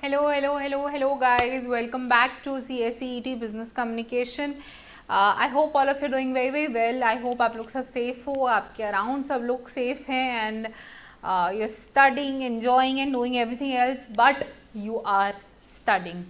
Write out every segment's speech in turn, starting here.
Hello guys, welcome back to CSEET Business Communication. I hope all of you are doing very well. I hope आप लोग सब safe हो, आपके around सब लोग safe हैं and you're studying, enjoying and doing everything else, but you are studying.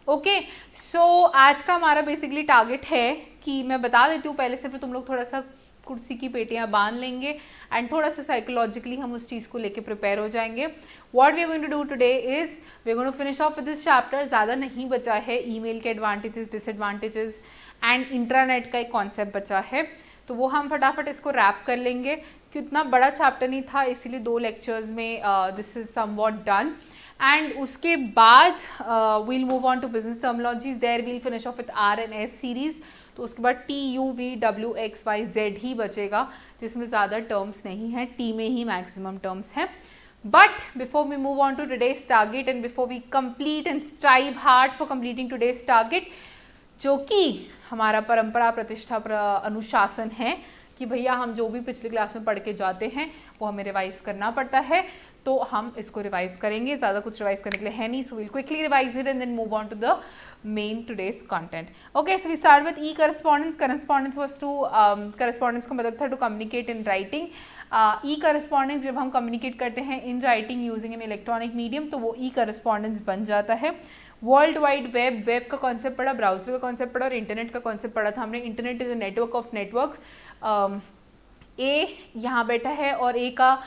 Okay so आज का हमारा बेसिकली टारगेट है कि मैं बता देती हूँ पहले से, फिर तुम लोग थोड़ा सा कुर्सी की पेटियां बांध लेंगे एंड थोड़ा सा साइकोलॉजिकली हम उस चीज़ को लेके प्रिपेयर हो जाएंगे. What we are going to do today is we are going to finish off with this chapter. ज़्यादा नहीं बचा है. ईमेल के एडवांटेजेस, डिसएडवांटेजेस एंड इंट्रानेट का एक कॉन्सेप्ट बचा है, तो वो हम फटाफट इसको रैप कर लेंगे. कि उतना बड़ा चैप्टर नहीं था, इसीलिए 2 लेक्चर्स में this is somewhat done. And उसके बाद we'll move on to business terminologies. There we'll finish off with RNS series. तो उसके बाद TUVWXYZ ही बचेगा, जिसमें ज़्यादा टर्म्स नहीं है. टी में ही मैक्सिमम टर्म्स हैं. But before we move on to today's target and before we complete and strive hard for completing today's target, जो कि हमारा परंपरा प्रतिष्ठा अनुशासन है कि भैया हम जो भी पिछले क्लास में पढ़ के जाते हैं वो हमें रिवाइज करना पड़ता है, तो हम इसको रिवाइज करेंगे. ज़्यादा कुछ रिवाइज करने के लिए है नहीं, so will quickly revise it and then move on to the main today's content. Okay, so we start with e-correspondence. Correspondence was to correspondence का मतलब था to communicate in writing. E-correspondence जब हम communicate करते हैं in writing using an electronic medium, तो वो e-correspondence बन जाता है. वर्ल्ड वाइड वेब, वेब का कॉन्सेप्ट पढ़ा, ब्राउजर का कॉन्सेप्ट पढ़ा और इंटरनेट का कॉन्सेप्ट पढ़ा था हमने. Internet is a network of networks. A यहाँ बैठा है और ए का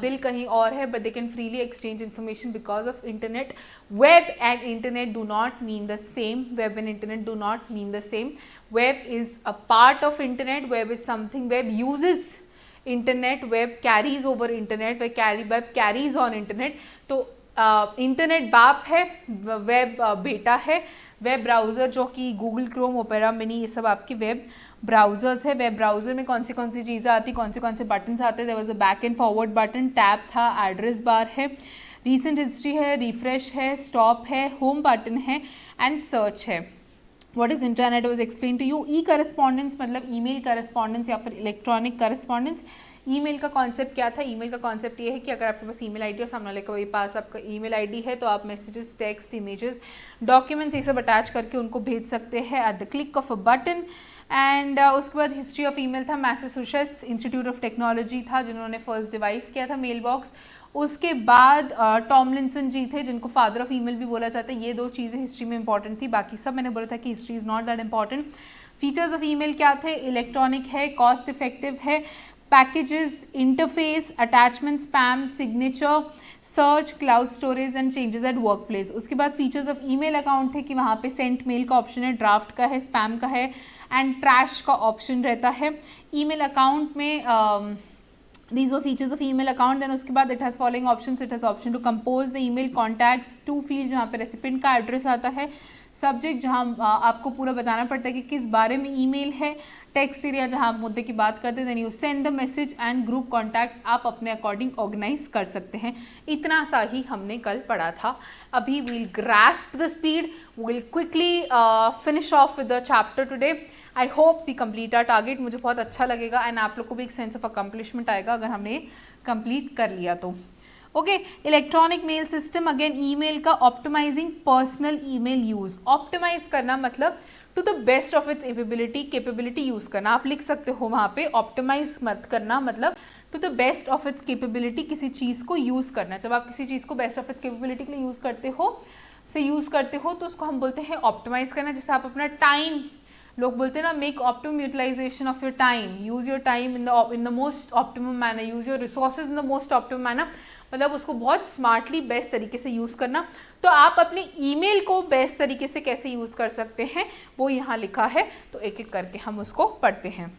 दिल कहीं और है, but they can freely exchange information because of internet. Web and internet do not mean the same. Web and internet do not mean the same. Web is a part of internet. Web is something, web uses internet, web carries over internet, web carries on internet. तो internet बाप है, web बेटा है. Web browser जो कि Google Chrome, opera mini, ये सब आपके वेब ब्राउजर्स है. वेब ब्राउज़र में कौन सी चीज़ें आती, कौन से बटन्स आते हैं. There was a back and forward button, tab था, एड्रेस बार है, रीसेंट हिस्ट्री है, रिफ्रेश है, स्टॉप है, होम बटन है एंड सर्च है. What is internet was explain to you. E correspondence मतलब ईमेल करस्पॉन्डेंस या फिर इलेक्ट्रॉनिक करस्पॉन्डेंस. ईमेल का कॉन्सेप्ट क्या था. ईमेल का कॉन्सेप्ट ये है कि अगर आपके पास ईमेल आईडी और सामने वाले के पास आपका ईमेल आईडी है, तो आप मैसेजेस, टेक्स्ट, इमेजेस, डॉक्यूमेंट्स ये सब अटैच करके उनको भेज सकते हैं at the click of a button. And उसके बाद हिस्ट्री ऑफ ईमेल था. मैसाचुसेट्स इंस्टीट्यूट ऑफ टेक्नोलॉजी था जिन्होंने फर्स्ट डिवाइस किया था मेल बॉक्स. उसके बाद टॉमलिंसन जी थे जिनको फादर ऑफ ईमेल भी बोला जाता है. ये 2 चीज़ें हिस्ट्री में इंपॉर्टेंट थी, बाकी सब मैंने बोला था कि history is not that important. Features of email क्या थे. इलेक्ट्रॉनिक है, कॉस्ट इफेक्टिव है, packages, interface, attachment, spam, signature, search, cloud storage and changes at work place. उसके बाद फीचर्स ऑफ ईमेल अकाउंट थे कि वहाँ पे सेंट मेल का ऑप्शन है, ड्राफ्ट का है, स्पैम का है एंड ट्रैश का ऑप्शन रहता है. ईमेल अकाउंट में these were features of email account. then उसके बाद it has following options. it has option to compose the email, contacts, to field जहाँ पे रेसिपेंट का एड्रेस आता है, सब्जेक्ट जहाँ आपको पूरा बताना पड़ता है कि किस बारे में ईमेल है, टेक्स्ट एरिया जहाँ आप मुद्दे की बात करते हैं, then you send the message and group contacts आप अपने अकॉर्डिंग ऑर्गेनाइज कर सकते हैं. इतना सा ही हमने कल पढ़ा था. अभी we'll grasp the speed, will quickly finish off with the chapter today. I hope we complete our target. मुझे बहुत अच्छा लगेगा एंड आप लोग को भी एक सेंस ऑफ अकम्पलिशमेंट आएगा अगर हमने कंप्लीट कर लिया तो. Okay, electronic mail system. Again email का optimising personal email use. Optimise करना मतलब to the best of its capability use करना. आप लिख सकते हो वहाँ पे. ऑप्टिमाइज मत करना मतलब to the best of its capability किसी चीज़ को यूज़ करना. जब आप किसी चीज़ को बेस्ट ऑफ इट्स कैपेबिलिटी के लिए यूज़ करते हो तो उसको हम बोलते हैं ऑप्टिमाइज करना. जैसे आप अपना टाइम, लोग बोलते हैं ना, make optimum utilization of your time, use your time in the most optimum manner, use your resources in the most optimum manner. मतलब उसको बहुत स्मार्टली बेस्ट तरीके से यूज़ करना. तो आप अपने ईमेल को बेस्ट तरीके से कैसे यूज़ कर सकते हैं वो यहाँ लिखा है, तो एक एक करके हम उसको पढ़ते हैं.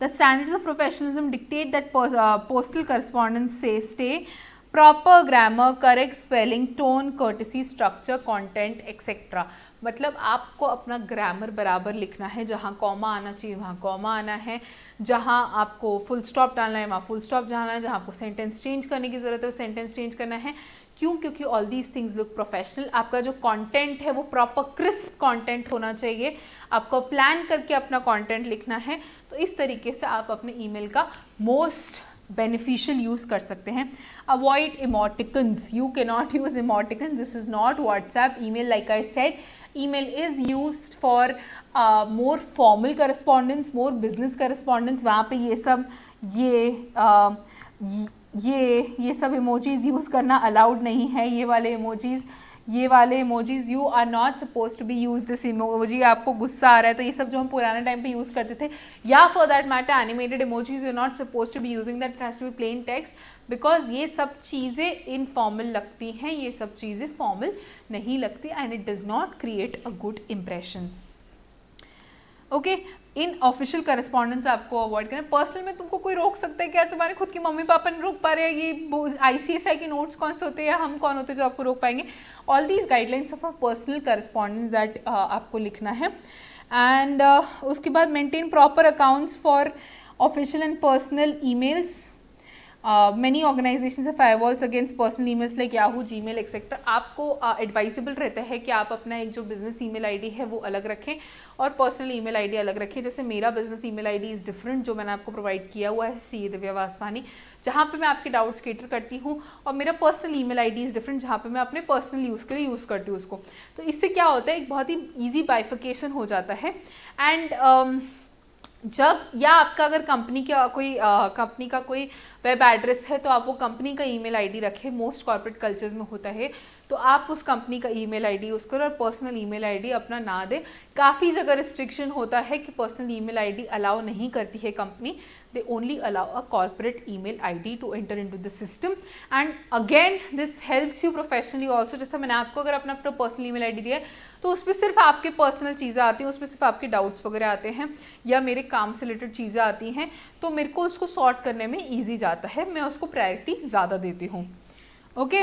The standards of professionalism dictate that postal correspondence से stay proper grammar, correct spelling, tone, courtesy, structure, content etcetera. मतलब आपको अपना ग्रामर बराबर लिखना है. जहाँ कॉमा आना चाहिए वहाँ कॉमा आना है, जहाँ आपको फुल स्टॉप डालना है वहाँ फुल स्टॉप डालना है, जहाँ आपको सेंटेंस चेंज करने की ज़रूरत है वो सेंटेंस चेंज करना है. क्यों? क्योंकि all these things look professional. आपका जो कंटेंट है वो प्रॉपर क्रिस्प कंटेंट होना चाहिए. आपको प्लान करके अपना कंटेंट लिखना है. तो इस तरीके से आप अपने ईमेल का मोस्ट बेनिफिशियल यूज़ कर सकते हैं. Avoid emoticons. You can not use emoticons. This is not WhatsApp. Email, like I said, email is used for more formal correspondence, more business correspondence. वहाँ पे ये सब ये सब emojis यूज़ करना अलाउड नहीं है. ये वाले emojis you are not supposed to be use this emoji. आपको गुस्सा आ रहा है तो ये सब जो हम पुराने टाइम पे यूज़ करते थे, या for that matter animated emojis, you are not supposed to be using that. It has to be plain text, because ये सब चीज़ें इनफॉर्मल लगती हैं, ये सब चीज़ें फॉर्मल नहीं लगती, and it does not create a good impression. Okay, in official correspondence आपको अवॉइड करना. पर्सनल में तुमको कोई रोक सकता है कि यार तुम्हारे खुद के मम्मी पापा नहीं रोक पा रहे हैं, ये ICSI के नोट्स कौन से होते हैं या हम कौन होते हैं जो आपको रोक पाएंगे. All these guidelines of a personal correspondence that आपको लिखना है. एंड उसके बाद maintain proper accounts for official and personal emails. Many organizations have firewalls against personal emails like Yahoo, Gmail, etc. आपको एडवाइजेबल रहता है कि आप अपना एक जो बिजनेस ईमेल आईडी है वो अलग रखें और पर्सनल ईमेल आईडी अलग रखें. जैसे मेरा business email ID is different, जो मैंने आपको प्रोवाइड किया हुआ है, CA दिव्या वासवानी, जहाँ पे मैं आपके डाउट्स केटर करती हूँ, और मेरा personal email ID is different, जहाँ पे मैं अपने पर्सनल यूज़ के लिए यूज़ करती हूँ उसको. तो इससे क्या होता है, एक बहुत ही ईजी बाइफिकेशन हो जाता है. एंड जब या आपका अगर कंपनी का कोई वेब एड्रेस है तो आप वो कंपनी का ईमेल आईडी रखें. मोस्ट कॉर्पोरेट कल्चर्स में होता है, तो आप उस कंपनी का ईमेल आईडी यूज़ करो और पर्सनल ईमेल आईडी अपना ना दें. काफ़ी जगह रिस्ट्रिक्शन होता है कि पर्सनल ईमेल आईडी अलाउ नहीं करती है company. They only allow a corporate email ID to enter into the system. And again this helps you professionally also. जैसा मैंने आपको अगर अपना पर्सनल ईमेल आईडी दिया है तो उस पर सिर्फ आपके पर्सनल चीज़ें आती हैं, उस पर सिर्फ आपके डाउट्स वगैरह आते हैं या मेरे काम से रिलेटेड चीज़ें आती हैं, तो मेरे को उसको सॉर्ट करने में ईजी जाता है, मैं उसको प्रायोरिटी ज़्यादा देती हूँ. Okay,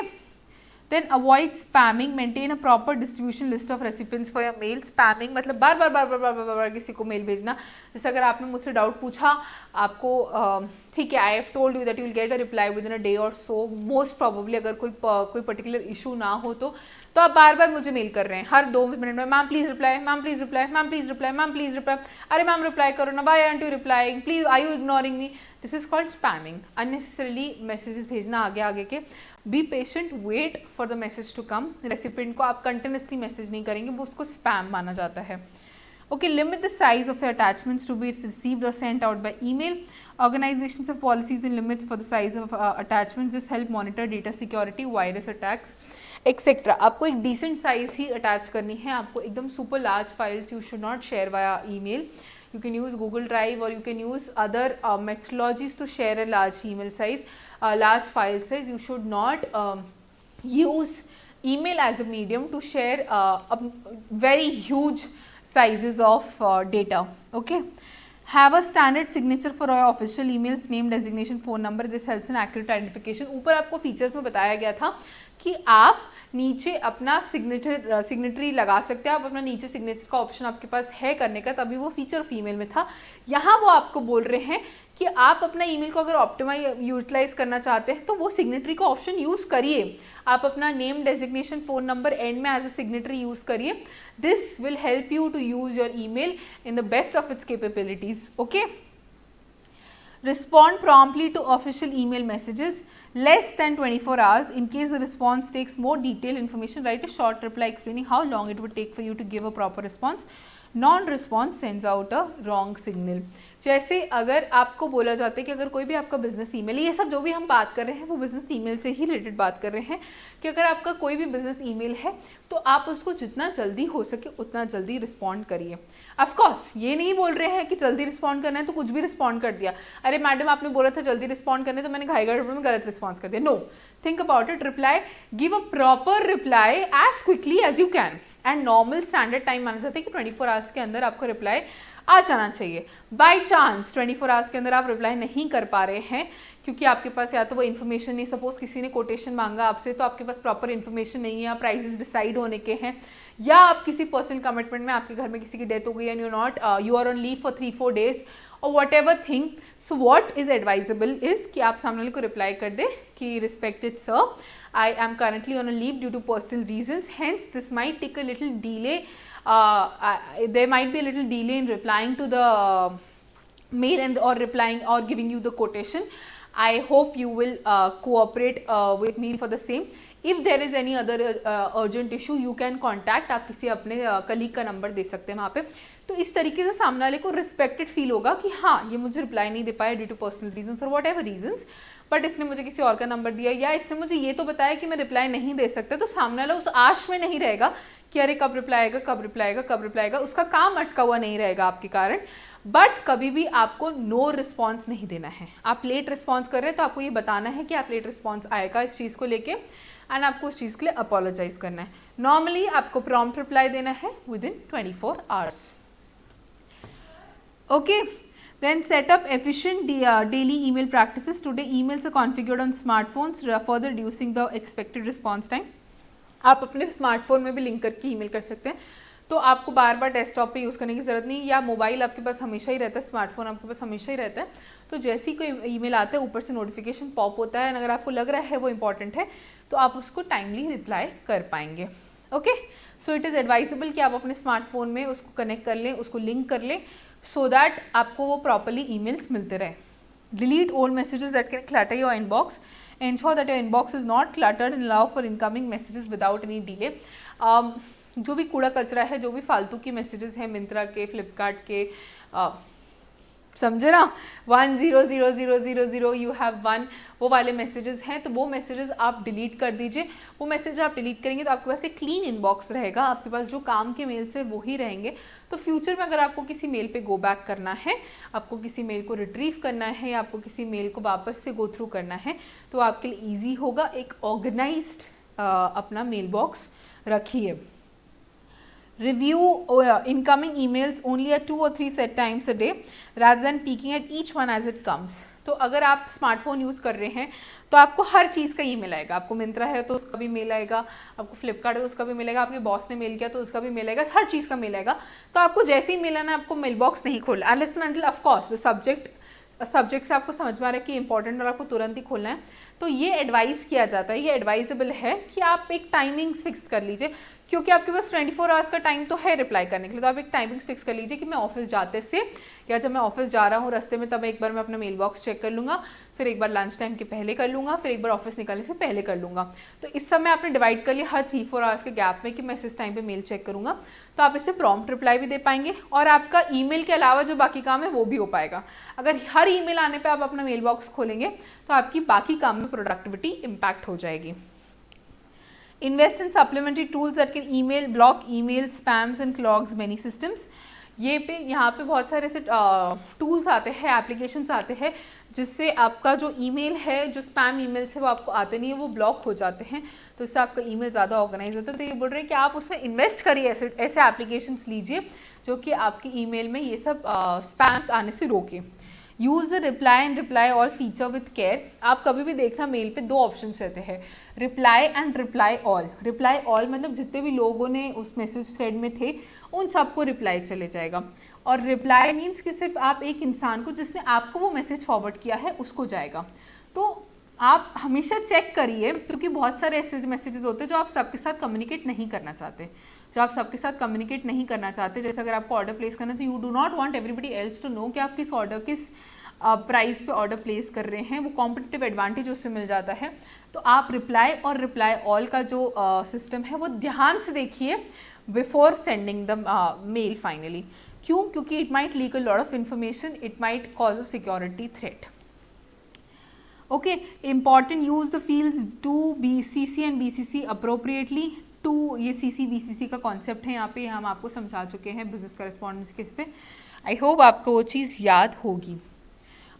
then avoid spamming. Maintain a proper distribution list of recipients for your mail. Spamming मतलब बार बार किसी को मेल भेजना. जैसे अगर आपने मुझसे डाउट पूछा, आपको ठीक है, I have told you that you will get a reply with in a day और सो. मोस्ट प्रोबेबली अगर कोई पर्टिकुलर इशू ना हो तो आप बार बार मुझे मेल कर रहे हैं हर 2 मिनट में, ma'am please reply, ma'am please reply, ma'am please reply, ma'am please reply. अरे मैम रिप्लाई करो ना, why aren't you replying, please are you ignoring me. This is called spamming. Unnecessarily messages भेजना आगे के. Be patient, wait for the message to come. Recipient को आप continuously message नहीं करेंगे, वो उसको स्पैम माना जाता है. Okay, limit the size of your attachments to be received or sent out by email. Organizations have policies and limits for the size of attachments. This help monitor data security, virus attacks, etc. आपको एक decent size ही attach करनी है. आपको एकदम super large files you should not share via email. You can use Google Drive or you can use other methodologies to share a large email size, large file size. You should not use email as a medium to share a very huge sizes of data. Okay, have a standard signature for your official emails, name, designation, phone number. This helps in accurate identification. ऊपर आपको features में बताया गया था कि आप नीचे अपना सिग्नेटरी लगा सकते हैं. आप अपना नीचे सिग्नेचर का ऑप्शन आपके पास है करने का, तभी वो फीचर फीमेल में था. यहाँ वो आपको बोल रहे हैं कि आप अपना ईमेल को अगर ऑप्टिमाइज यूटिलाइज करना चाहते हैं तो वो सिग्नेटरी का ऑप्शन यूज़ करिए. आप अपना name, designation, phone number end में एज अ सिग्नेटरी यूज़ करिए. This will help you to use your email in the best of its capabilities. Okay, respond promptly to official email messages less than 24 hours. In case the response takes more detailed information, write a short reply explaining how long it would take for you to give a proper response. Non response sends out a wrong signal. जैसे अगर आपको बोला जाता है कि अगर कोई भी आपका बिजनेस ईमेल, ये सब जो भी हम बात कर रहे हैं वो बिजनेस ईमेल से ही रिलेटेड बात कर रहे हैं, कि अगर आपका कोई भी बिजनेस ईमेल है तो आप उसको जितना जल्दी हो सके उतना जल्दी रिस्पॉन्ड करिए. ऑफकोर्स ये नहीं बोल रहे हैं कि जल्दी रिस्पॉन्ड करना है तो कुछ भी रिस्पॉन्ड कर दिया. अरे मैडम आपने बोला था जल्दी रिस्पॉन्ड करने, तो मैंने घाई गड़बड़ में गलत रिस्पॉन्स कर दिया. No, think about it. Reply, give a proper reply as quickly as you can. And normal standard time माना जाता है कि 24 आवर्स के अंदर आपको रिप्लाई आ जाना चाहिए. बाय चांस 24 आवर्स के अंदर आप रिप्लाई नहीं कर पा रहे हैं क्योंकि आपके पास या तो वो इन्फॉर्मेशन नहीं, सपोज किसी ने कोटेशन मांगा आपसे तो आपके पास प्रॉपर इन्फॉर्मेशन नहीं है, प्राइसेस डिसाइड होने के हैं, या आप किसी पर्सनल कमिटमेंट में, आपके घर में किसी की डेथ हो गई and you are on leave for 3-4 days और whatever thing. So what is advisable is कि आप सामने वाले को रिप्लाई कर दे कि respected sir, I am currently on a leave due to personal reasons, hence this might take a little delay. There might be a little delay in replying to the mail and or replying or giving you the quotation. I hope you will cooperate with me for the same. If there is any other urgent issue, you can contact. आप किसी अपने colleague का number दे सकते हैं वहाँ पे. तो इस तरीके से सामने वाले को रिस्पेक्टेड फील होगा कि हाँ, ये मुझे रिप्लाई नहीं दे पाया ड्यू टू पर्सनल रीजंस और वॉट एवर रीजंस, बट इसने मुझे किसी और का नंबर दिया या इसने मुझे ये तो बताया कि मैं रिप्लाई नहीं दे सकता. तो सामने वाला उस आश में नहीं रहेगा कि अरे कब रिप्लाई आएगा, कब रिप्लाई आएगा, कब रिप्लाई आएगा. उसका काम अटका हुआ नहीं रहेगा आपके कारण. बट कभी भी आपको नो रिस्पॉन्स नहीं देना है. आप लेट रिस्पॉन्स कर रहे हैं तो आपको ये बताना है कि आप लेट रिस्पॉन्स आएगा इस चीज़ को लेके, एंड आपको उस चीज़ के लिए अपोलोजाइज करना है. नॉर्मली आपको प्रॉम्प्ट रिप्लाई देना है with in 24 hours. Okay, then set up efficient daily email practices. Today emails are configured on smartphones, further reducing the expected response time. आप अपने स्मार्टफोन में भी लिंक करके ईमेल कर सकते हैं, तो आपको बार बार डेस्कटॉप पे यूज़ करने की ज़रूरत नहीं, या मोबाइल आपके पास हमेशा ही रहता है, स्मार्टफोन आपके पास हमेशा ही रहता है. तो जैसे ही कोई ईमेल आता है ऊपर से नोटिफिकेशन पॉप होता है, अगर आपको लग रहा है वो इंपॉर्टेंट है तो आप उसको टाइमली रिप्लाई कर पाएंगे. Okay, so it is advisable कि आप अपने स्मार्टफोन में उसको कनेक्ट कर लें, उसको लिंक कर लें, so that आपको वो प्रॉपरली ईमेल्स मिलते रहे. Delete old messages that can clutter your inbox. Ensure that your inbox is not cluttered and allow for incoming messages without any delay. जो भी कूड़ा कचरा है, जो भी फालतू की मैसेजेस हैं मिंत्रा के, फ्लिपकार्ट के, समझे ना, 100000 यू हैव वन, वो वाले मैसेजेस हैं, तो वो मैसेजेस आप डिलीट कर दीजिए. वो मैसेज आप डिलीट करेंगे तो आपके पास एक क्लीन इनबॉक्स रहेगा, आपके पास जो काम के मेल्स है वो ही रहेंगे. तो फ्यूचर में अगर आपको किसी मेल पे गो बैक करना है, आपको किसी मेल को रिट्रीव करना है, या आपको किसी मेल को वापस से गो थ्रू करना है, तो आपके लिए ईजी होगा. एक ऑर्गेनाइज्ड अपना मेल बॉक्स रखिए. Review incoming emails only at 2 or 3 set times a day rather than peeking at each one as it comes. तो अगर आप स्मार्टफोन यूज़ कर रहे हैं तो आपको हर चीज़ का ईमेल आएगा. आपको मिंत्रा है तो उसका भी मेल आएगा, आपको फ्लिपकार्ट है तो उसका भी मेल आएगा, आपके बॉस ने मेल किया तो उसका भी मेल आएगा, हर चीज़ का मेल आएगा. तो आपको जैसे ही मेल आना, आपको मेल बॉक्स नहीं खोलना, unless and until of course subject से आपको समझ में आ रहा है कि इंपॉर्टेंट और आपको तुरंत ही खोलना है. तो ये एडवाइस किया जाता है, ये एडवाइजेबल है कि आप एक टाइमिंग्स फिक्स कर लीजिए, क्योंकि आपके पास 24 आवर्स का टाइम तो है रिप्लाई करने के लिए. तो आप एक टाइमिंग्स फिक्स कर लीजिए कि मैं ऑफिस जाते से, या जब मैं ऑफिस जा रहा हूँ रास्ते में, तब एक बार मैं अपना मेल बॉक्स चेक कर लूँगा, फिर एक बार लंच टाइम के पहले कर लूँगा, फिर एक बार ऑफिस निकलने से पहले कर लूँगा. तो इस समय आपने डिवाइड कर लिया हर 3-4 आवर्स के गैप में कि मैं इस टाइम पे मेल चेक करूँगा. तो आप इससे प्रॉम्प्ट रिप्लाई भी दे पाएंगे, और आपका ईमेल के अलावा जो बाकी काम है वो भी हो पाएगा. अगर हर ईमेल आने पे आप अपना मेल बॉक्स खोलेंगे तो आपकी बाकी काम में प्रोडक्टिविटी इम्पैक्ट हो जाएगी. Invest in supplementary tools that can block email spams and clogs many systems. यहाँ पे बहुत सारे ऐसे टूल्स आते हैं, एप्लीकेशंस आते हैं, जिससे आपका जो ईमेल है, जो स्पैम ईमेल्स है वो आपको आते नहीं है, वो ब्लॉक हो जाते हैं. तो इससे आपका ईमेल ज़्यादा ऑर्गेनाइज होता है. तो ये बोल रहे हैं कि आप उसमें इन्वेस्ट करिए, ऐसे एप्लीकेशंस लीजिए जो कि आपकी ईमेल में ये सब स्पैम्स आने से रोके. Use the reply and reply all feature with care. आप कभी भी देखना मेल पे 2 ऑप्शन रहते हैं, reply and reply all. Reply all मतलब जितने भी लोगों ने उस मैसेज थ्रेड में थे उन सबको रिप्लाई चले जाएगा, और रिप्लाई मीन्स कि सिर्फ आप एक इंसान को जिसने आपको वो मैसेज फॉरवर्ड किया है उसको जाएगा. तो आप हमेशा चेक करिए, क्योंकि बहुत सारे ऐसे मैसेजेस होते हैं जो आप सबके साथ कम्युनिकेट नहीं करना चाहते. जैसे अगर आपको ऑर्डर प्लेस करना है तो you do not want everybody else to know कि आप किस प्राइस पे ऑर्डर प्लेस कर रहे हैं. वो कॉम्पिटिटिव एडवांटेज उससे मिल जाता है. तो आप रिप्लाई और रिप्लाई ऑल का जो सिस्टम है वो ध्यान से देखिए before sending the mail finally. क्यों? क्योंकि it might leak a lot of information, it might cause a security threat. Okay, important, use the fields to CC and BCC appropriately. to ये CC BCC का concept है यहाँ पे, हम आपको समझा चुके हैं बिजनेस करेस्पॉन्डेंस के इस पे. आई होप आपको वो चीज़ याद होगी.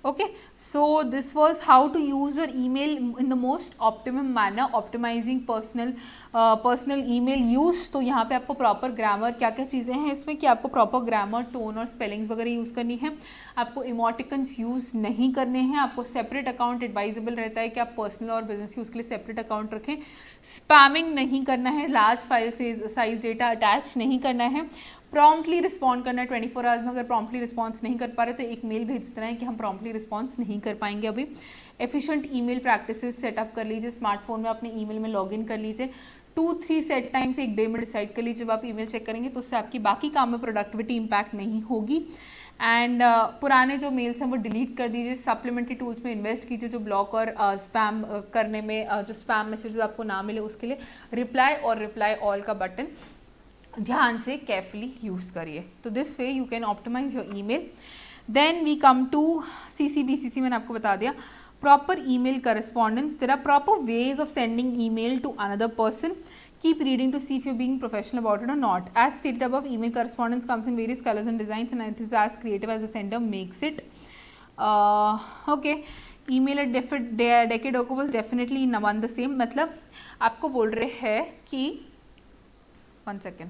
Okay, so this was how to use your email in the most optimum manner, optimizing personal email use. तो यहाँ पे आपको प्रॉपर ग्रामर, क्या क्या चीज़ें हैं इसमें कि आपको प्रॉपर ग्रामर, टोन और स्पेलिंग्स वगैरह यूज़ करनी है. आपको इमोटिकन्स यूज़ नहीं करने हैं. आपको सेपरेट अकाउंट एडवाइजेबल रहता है कि आप पर्सनल और बिजनेस यूज़ के लिए सेपरेट अकाउंट रखें. स्पैमिंग नहीं करना है, large file size data attach नहीं करना है. प्रॉम्प्टली रिस्पॉन्ड करना है 24 आवर्स में. अगर प्रॉम्प्टली रिस्पॉन्स नहीं कर पा रहे तो एक मेल भेज देना है कि हम प्रॉम्प्टली रिस्पॉन्स नहीं कर पाएंगे अभी. एफिशिएंट ईमेल प्रैक्टिसेस सेटअप कर लीजिए. स्मार्टफोन में अपने ईमेल में लॉगिन कर लीजिए. 2-3 सेट टाइम्स एक डे में डिसाइड कर लीजिए जब आप ईमेल चेक करेंगे, तो उससे आपकी बाकी काम में प्रोडक्टिविटी इंपैक्ट नहीं होगी. एंड पुराने जो मेल्स हैं वो डिलीट कर दीजिए, सप्लीमेंट्री टूल्स में इन्वेस्ट कीजिए जो ब्लॉक और स्पैम करने में जो स्पैम मैसेजेस आपको ना मिले उसके लिए रिप्लाई और रिप्लाई ऑल का बटन ध्यान से केयरफुली यूज़ करिए। तो this way you can optimize your email. Then we come to CCBCC, मैंने आपको बता दिया। Proper email correspondence, there are proper ways of sending email to another person. Keep reading to see if you're being professional about it or not. As stated above, email correspondence comes in various colors and designs, and it is as creative as the sender makes it. Okay. Email decade ago was definitely one the same, मतलब आपको बोल रहे हैं कि 1 second,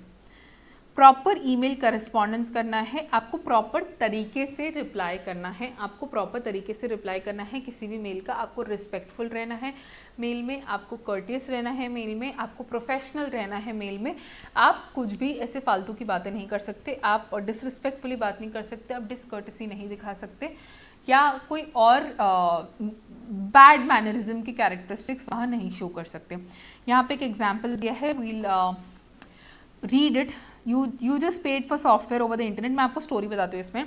proper email correspondence करना है, आपको proper तरीके से रिप्लाई करना है, आपको प्रॉपर तरीके से रिप्लाई करना है किसी भी मेल का। आपको रिस्पेक्टफुल रहना है मेल में, आपको कर्टियस रहना है मेल में, आपको प्रोफेशनल रहना है मेल में। आप कुछ भी ऐसे फालतू की बातें नहीं कर सकते, आप डिसरिस्पेक्टफुली बात नहीं कर सकते, आप डिसकर्टेसी नहीं दिखा सकते, या कोई और बैड मैनरिज्म की कैरेक्टरिस्टिक्स वहाँ नहीं शो कर सकते। यहाँ पे एक एग्जाम्पल दिया है, we'll read it. You just paid for software over the internet. मैं आपको स्टोरी बताती हूँ इसमें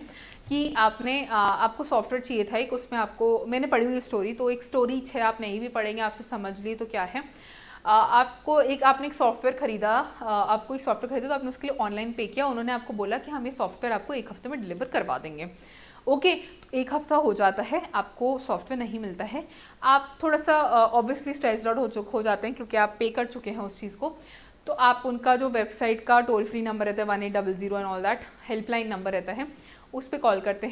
कि आपको सॉफ्टवेयर चाहिए था एक, उसमें आपको, मैंने पढ़ी हुई स्टोरी, तो एक स्टोरी है, आप नहीं भी पढ़ेंगे, आपसे समझ लिए तो क्या है। आपने एक सॉफ्टवेयर खरीदा, आपको एक सॉफ्टवेयर खरीदा तो आपने उसके लिए ऑनलाइन पे किया, उन्होंने आपको बोला कि हम ये सॉफ्टवेयर आपको 1 हफ्ते में डिलीवर करवा देंगे। ओके, 1 हफ्ता हो जाता है, आपको सॉफ्टवेयर नहीं मिलता है, आप थोड़ा सा ऑब्वियसली स्ट्रेस्ड आउट हो जाते हैं क्योंकि आप पे कर चुके हैं उस चीज़ को। तो आप उनका जो वेबसाइट का टोल फ्री नंबर रहता है 1800 and all that, helpline number रहता है, उस पर कॉल करते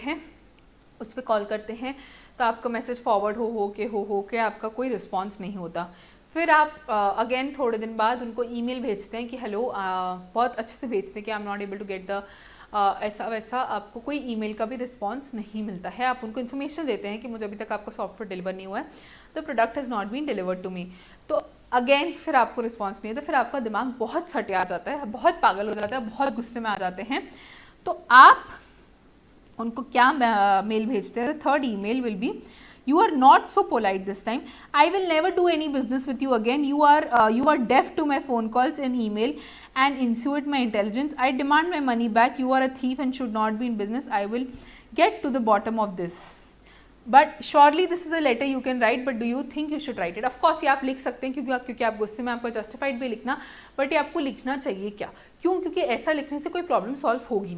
हैं, तो आपका मैसेज फॉरवर्ड हो के आपका कोई रिस्पॉन्स नहीं होता। फिर आप अगेन थोड़े दिन बाद उनको ईमेल भेजते हैं कि हेलो, बहुत अच्छे से भेजते हैं कि I am not able to get the ऐसा वैसा, आपको कोई ईमेल का भी रिस्पॉन्स नहीं मिलता है। आप उनको इन्फॉर्मेशन देते हैं कि मुझे अभी तक आपका सॉफ्टवेयर डिलीवर नहीं हुआ है, the product has not been delivered to me. तो अगेन फिर आपको रिस्पॉन्स नहीं होता, फिर आपका दिमाग बहुत सटे आ जाता है, बहुत पागल हो जाता है, बहुत गुस्से में आ जाते हैं। तो आप उनको क्या मेल भेजते हैं? Third email will be, you are not so polite this time, I will never do any business with you again, you are deaf to my phone calls and email and insult my intelligence, I demand my money back, you are a thief and should not be in business, I will get to the bottom of this, but surely this is a letter you can write, but do you think you should write it? Of course ये आप लिख सकते हैं क्योंकि आप गुस्से में, आपको जस्टिफाइड भी लिखना, बट ये आपको लिखना चाहिए क्या? क्यों? क्योंकि ऐसा लिखने से कोई प्रॉब्लम सॉल्व होगी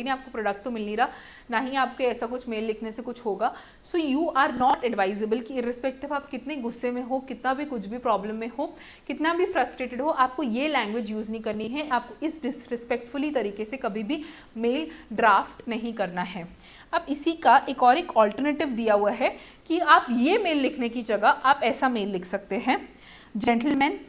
नहीं, आपको प्रोडक्ट तो मिल नहीं रहा, ना ही आपके ऐसा कुछ मेल लिखने से कुछ होगा। So you are not advisable कि इर्रिस्पेक्टिव आप कितने गुस्से में हो, कितना भी कुछ भी प्रॉब्लम में हो, कितना भी फ्रस्ट्रेटेड हो, आपको ये लैंग्वेज यूज़ नहीं करनी है, आपको इस डिसरिस्पेक्टफुली तरीके से कभी भी मेल ड्राफ्ट नहीं करना है। अब इसी का एक ऑल्टरनेटिव दिया हुआ है कि आप ये मेल लिखने की जगह आप ऐसा मेल लिख सकते हैं, gentleman,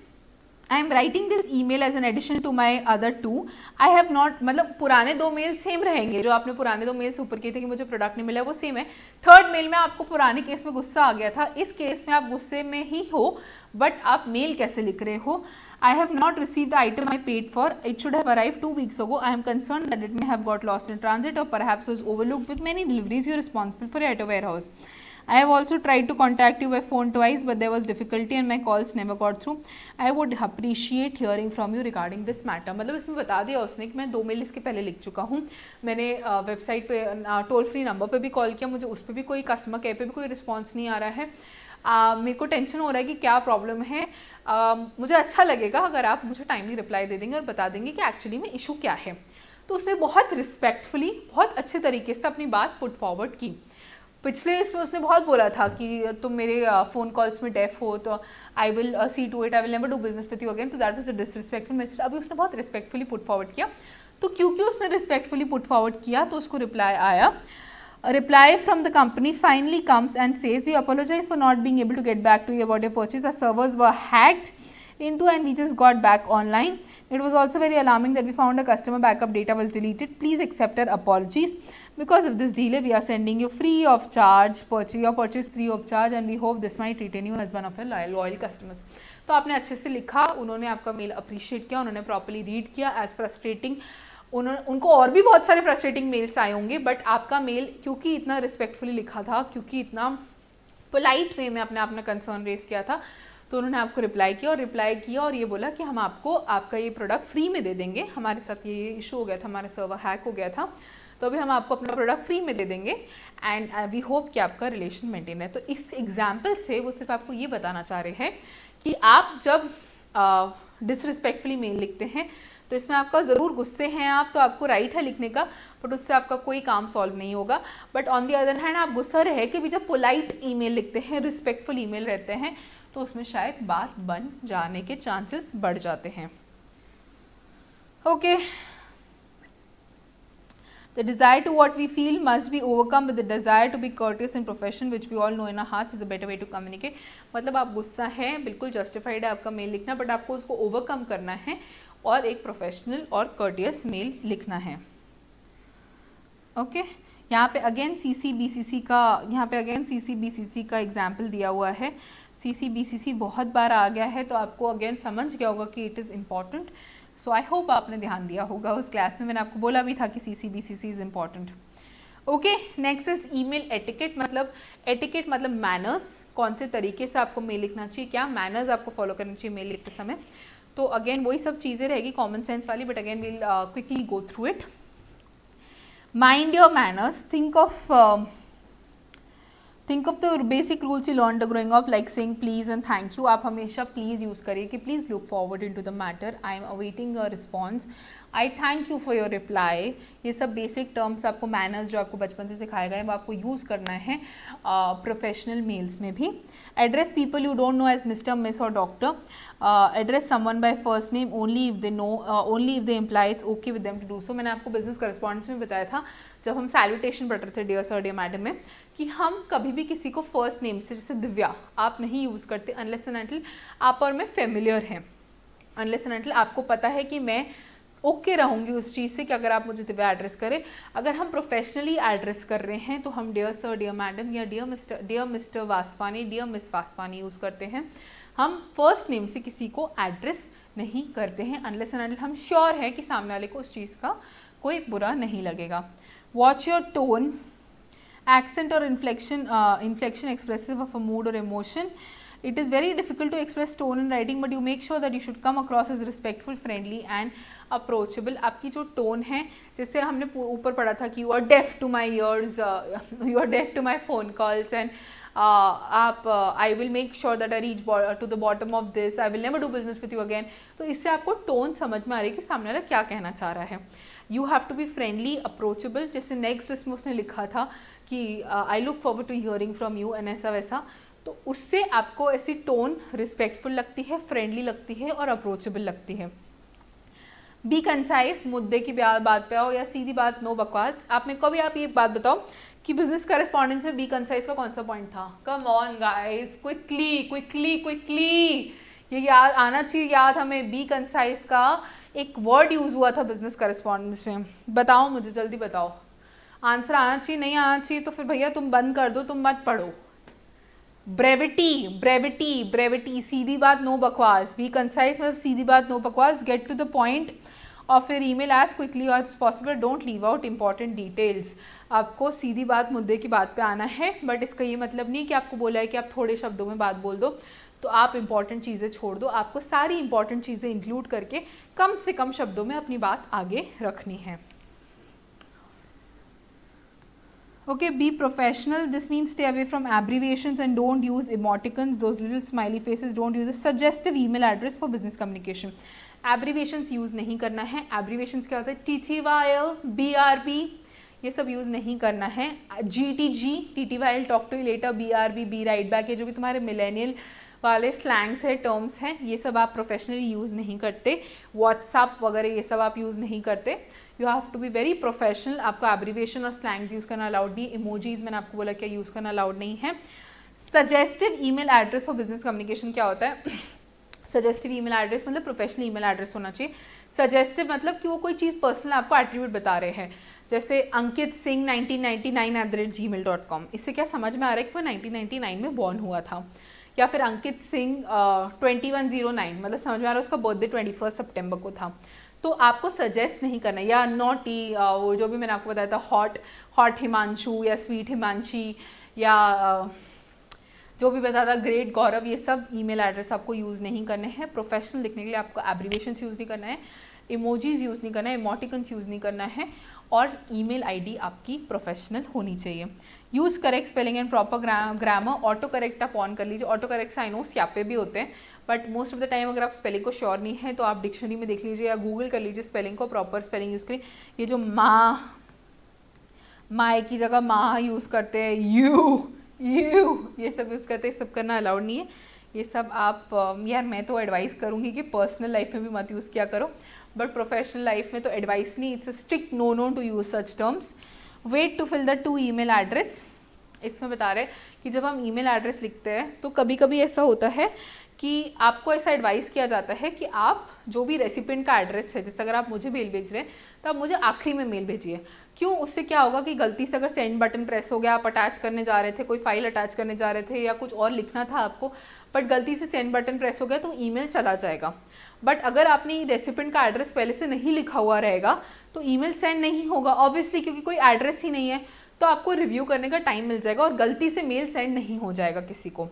I am writing this email as an addition to my other 2, I have not, मतलब पुराने 2 मेल सेम रहेंगे, जो आपने पुराने 2 मेल्स ऊपर किए थे कि मुझे प्रोडक्ट नहीं मिला वो सेम है। थर्ड मेल में आपको पुराने केस में गुस्सा आ गया था, इस केस में आप गुस्से में ही हो, बट आप मेल कैसे लिख रहे हो? I have not received the item I paid for. It should have arrived 2 weeks ago. I am concerned that it may have got lost in transit or perhaps was overlooked with many deliveries. You are responsible for it at a warehouse. I have also tried to contact you by phone twice, but there was difficulty and my calls never got through. I would appreciate hearing from you regarding this matter. मतलब इसमें बता दिया उसने कि मैं 2 mail इसके पहले लिख चुका हूँ, मैंने वेबसाइट पे टोल फ्री नंबर पे भी कॉल किया, मुझे उस पर भी कोई कस्टमर केयर पे भी कोई रिस्पॉन्स नहीं आ रहा है, मेरे को टेंशन हो रहा है कि क्या प्रॉब्लम है, मुझे अच्छा लगेगा अगर आप मुझे टाइमली रिप्लाई दे देंगे और बता देंगे कि एक्चुअली में इशू क्या है। तो उसने बहुत रिस्पेक्टफुली, बहुत अच्छे तरीके से अपनी बात पुट फॉरवर्ड की। पिछले इसमें उसने बहुत बोला था कि तुम मेरे फ़ोन कॉल्स में डेफ हो तो I will see to it, I will never do business with you again, तो that was a disrespectful message. अभी उसने बहुत रिस्पेक्टफुली पुट फॉरवर्ड किया, तो क्योंकि उसने रिस्पेक्टफुली पुट फॉरवर्ड किया तो उसको रिप्लाई आया। A reply from the company finally comes and says, we apologize for not being able to get back to you about your purchase. Our servers were hacked into and we just got back online. It was also very alarming that we found a customer backup data was deleted. Please accept our apologies. Because of this delay, we are sending you free of charge, your purchase free of charge, and we hope this might retain you as one of our loyal customers. तो आपने अच्छे से लिखा, उन्होंने आपका mail appreciate किया, उन्होंने properly read किया, एज फ्रस्ट्रेटिंग उनको और भी बहुत सारे फ्रस्ट्रेटिंग मेल्स आए होंगे, बट आपका मेल क्योंकि इतना रिस्पेक्टफुली लिखा था, क्योंकि इतना पोलाइट वे में आपने अपना कंसर्न रेज किया था, तो उन्होंने आपको रिप्लाई किया और ये बोला कि हम आपको आपका ये प्रोडक्ट फ्री में दे देंगे, हमारे साथ ये इशू हो गया था, हमारा सर्वर हैक हो गया था, तो अभी हम आपको अपना प्रोडक्ट फ्री में दे देंगे एंड वी होप कि आपका रिलेशन मेंटेन है। तो इस एग्जाम्पल से वो सिर्फ आपको ये बताना चाह रहे हैं कि आप जब डिसरिस्पेक्टफुली मेल लिखते हैं तो इसमें आपका ज़रूर गुस्से हैं आप, तो आपको राइट है लिखने का, बट उससे आपका कोई काम सॉल्व नहीं होगा। But on the other hand आप गुस्सा रहे कि भी जब पोलाइट ईमेल लिखते हैं, रिस्पेक्टफुल ईमेल रहते हैं, तो उसमें शायद बात बन जाने के चांसेस बढ़ जाते हैं। Okay, The desire to what we feel must be overcome with the desire to be courteous in profession, which we all know in our hearts is a better way to communicate. मतलब आप गुस्सा है, बिल्कुल justified है आपका mail लिखना, but आपको उसको ओवरकम करना है और एक प्रोफेशनल और कर्टियस मेल लिखना है। ओके, यहाँ पे अगेन CCBCC का एग्जाम्पल दिया हुआ है। CCBCC बहुत बार आ गया है, तो आपको अगेन समझ गया होगा कि it is important. So I hope आपने ध्यान दिया होगा उस क्लास में, मैंने आपको बोला भी था कि CCBCC is important. Okay, next is email etiquette. मतलब मैनर्स, कौन से तरीके से आपको मेल लिखना चाहिए, क्या मैनर्स आपको फॉलो करनी चाहिए मेल लिखते समय। तो अगेन वही सब चीज़ें रहेगी कॉमन सेंस वाली, but again we'll quickly go through it. Mind your manners, think of the basic rules you learn growing up, like saying please and thank you. आप हमेशा प्लीज़ यूज़ करिए कि please look forward into the matter, I am awaiting a response, I thank you for your reply. ये सब basic terms आपको, manners जो आपको बचपन से सिखाए गए हैं, वो आपको यूज़ करना है प्रोफेशनल मेल्स में भी। Address people you don't know as mister, miss और doctor. Address someone by first name only if they imply it's okay with them to do so. मैंने आपको बिजनेस करस्पॉन्डेंस में बताया था जब हम सैल्यूटेशन पढ़ रहे थे डियर सर डियर मैडम में, कि हम कभी भी किसी को फर्स्ट नेम से, जैसे दिव्या, आप नहीं यूज़ करते अनलेस एंड अनटिल आप और मैं फेमिलियर हैं, अनलेस एंड अनटिल आपको पता है कि मैं ओके रहूँगी उस चीज़ से कि अगर आप मुझे दिव्या एड्रेस करें। अगर हम प्रोफेशनली एड्रेस कर रहे हैं तो हम डियर सर डियर मैडम या dear mister Vaswani, dear miss Vaswani use करते हैं। हम फर्स्ट नेम से किसी को एड्रेस नहीं करते हैं अनलेस एंड अनटिल हम श्योर हैं कि सामने वाले को उस चीज़ का कोई बुरा नहीं लगेगा। Watch your tone, accent or inflection expressive of a mood or emotion. It is very difficult to express tone in writing, but you make sure that you should come across as respectful, friendly and approachable. आपकी जो tone है, जैसे हमने ऊपर पढ़ा था कि you are deaf to my ears, you are deaf to my phone calls and I will make sure that I reach to the bottom of this, I will never do business with you again. तो इससे आपको tone समझ में आ रही है कि सामने वाला क्या कहना चाह रहा है। You have to be friendly approachable, जैसे नेक्स्ट इसमें उसने लिखा था कि I look forward to hearing from you and ऐसा वैसा, तो उससे आपको ऐसी टोन रिस्पेक्टफुल लगती है, फ्रेंडली लगती है और अप्रोचेबल लगती है। बी कंसाइज, मुद्दे की बात पे आओ या सीधी बात, नो बकवास। आप मेरे को भी आप ये बात बताओ कि बिजनेस करेस्पॉन्डेंस में बी कंसाइज का कौन सा पॉइंट था। Come on guys, quickly quickly quickly, ये याद आना चाहिए, याद हमें। बी कंसाइज का एक वर्ड यूज हुआ था बिजनेस करेस्पॉन्डेंस में, बताओ मुझे, जल्दी बताओ। आंसर आना चाहिए, नहीं आना चाहिए तो फिर भैया तुम बंद कर दो, तुम मत पढ़ो। ब्रेविटी ब्रेविटी ब्रेविटी, सीधी बात नो बकवास। बी कंसाइज मतलब सीधी बात नो बकवास। Get to the point of your email as quickly as possible, don't leave out important details. आपको सीधी बात, मुद्दे की बात पे आना है, बट इसका ये मतलब नहीं कि आपको बोला है कि आप थोड़े शब्दों में बात बोल दो तो आप इंपॉर्टेंट चीज़ें छोड़ दो। आपको सारी इंपॉर्टेंट चीज़ें इंक्लूड करके कम से कम शब्दों में अपनी बात आगे रखनी है। Okay, be professional. This means stay away from abbreviations and don't use emoticons, those little smiley faces. Don't use a suggestive email address for business communication. Abbreviations use नहीं करना है। Abbreviations क्या होता है? TTYL, BRB, ये सब use नहीं करना है। GTG, TTYL, talk to you later, BRB, be right back, ये जो भी तुम्हारे मिलेनियल वाले स्लैंग्स है, टर्म्स हैं, ये सब आप प्रोफेशनली यूज़ नहीं करते। व्हाट्सअप वगैरह ये सब आप यूज़ नहीं करते। You have to be very professional. आपको एब्रीविएशन और स्लैंग्स यूज़ करना अलाउड नहीं। इमोजीज मैंने आपको बोला क्या यूज़ करना अलाउड नहीं है। Suggestive email address for business communication क्या होता है? सजेस्टिव ईमेल एड्रेस मतलब प्रोफेशनल ईमेल एड्रेस होना चाहिए। सजेस्टिव मतलब कि वो कोई चीज़ पर्सनल आपको एट्रीब्यूट बता रहे हैं, जैसे अंकित सिंह 1999@gmail.com। इससे क्या समझ में आ रहा है कि वो 1999 में बॉर्न हुआ था, या फिर अंकित सिंह 2109 मतलब समझ में आ रहा है उसका बर्थडे 21 सितंबर को था। तो आपको सजेस्ट नहीं करना। या नॉटी, वो जो भी मैंने आपको बताया था, हॉट हिमांशु या स्वीट हिमांशी या जो भी बताया था ग्रेट गौरव, ये सब ईमेल एड्रेस आपको यूज़ नहीं करने हैं। प्रोफेशनल लिखने के लिए आपको एब्रीविएशंस यूज़ नहीं करना है। इमोजीज यूज़ नहीं करना है, इमोटिकन्स यूज़ नहीं करना है, और ईमेल आईडी आपकी प्रोफेशनल होनी चाहिए। Use correct spelling and proper grammar. Auto correct आप ऑन कर लीजिए। ऑटो करेक्ट आई नो यहाँ पे भी होते हैं, but most of the time अगर आप स्पेलिंग को श्योर नहीं है तो आप डिक्शनरी में देख लीजिए या गूगल कर लीजिए स्पेलिंग को, प्रॉपर स्पेलिंग यूज़ करिए। ये जो माँ की जगह माँ यूज़ करते हैं, यू ये सब यूज़ करते हैं, सब करना अलाउड नहीं है। ये सब आप यार मैं तो एडवाइस करूँगी कि पर्सनल लाइफ में भी मत यूज़ किया करो, बट प्रोफेशनल लाइफ में तो एडवाइस नहीं, it's a strict no to use such terms. Wait to fill the 2 email address. इसमें बता रहे कि जब हम ईमेल एड्रेस लिखते हैं तो कभी कभी ऐसा होता है कि आपको ऐसा एडवाइस किया जाता है कि आप जो भी रेसिपिएंट का एड्रेस है, जैसे अगर आप मुझे मेल भेज रहे हैं तो आप मुझे आखिरी में मेल भेजिए। क्यों? उससे क्या होगा कि गलती से अगर सेंड बटन प्रेस हो गया, आप अटैच करने जा रहे थे, कोई फाइल अटैच करने जा रहे थे या कुछ और लिखना था आपको, बट गलती से सेंड बटन प्रेस हो गया तो ईमेल चला जाएगा। बट अगर आपने रेसिपिएंट का एड्रेस पहले से नहीं लिखा हुआ रहेगा तो ईमेल सेंड नहीं होगा ऑब्वियसली, क्योंकि कोई एड्रेस ही नहीं है, तो आपको रिव्यू करने का टाइम मिल जाएगा और गलती से मेल सेंड नहीं हो जाएगा किसी को।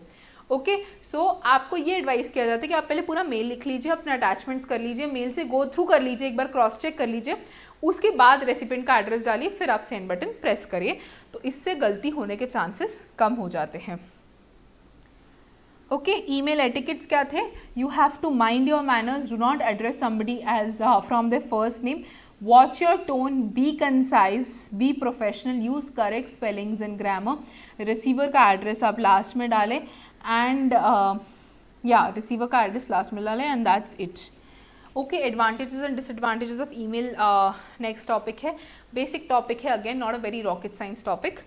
ओके, सो आपको ये एडवाइस किया जाता है कि आप पहले पूरा मेल लिख लीजिए, अपने अटैचमेंट्स कर लीजिए, मेल से गो थ्रू कर लीजिए, एक बार क्रॉस चेक कर लीजिए, उसके बाद रेसिपिएंट का एड्रेस डालिए, फिर आप सेंड बटन प्रेस करिए, तो इससे गलती होने के चांसेस कम हो जाते हैं। ओके, ईमेल एटिकेट्स क्या थे? You have to mind your manners, do not address somebody as from there first name, watch your tone, be concise, be professional, use correct spellings and grammar. Receiver का address आप last में डालें and receiver का address last में डालें and that's it. Okay, advantages and disadvantages of email next topic है, basic topic है, again not a very rocket science topic,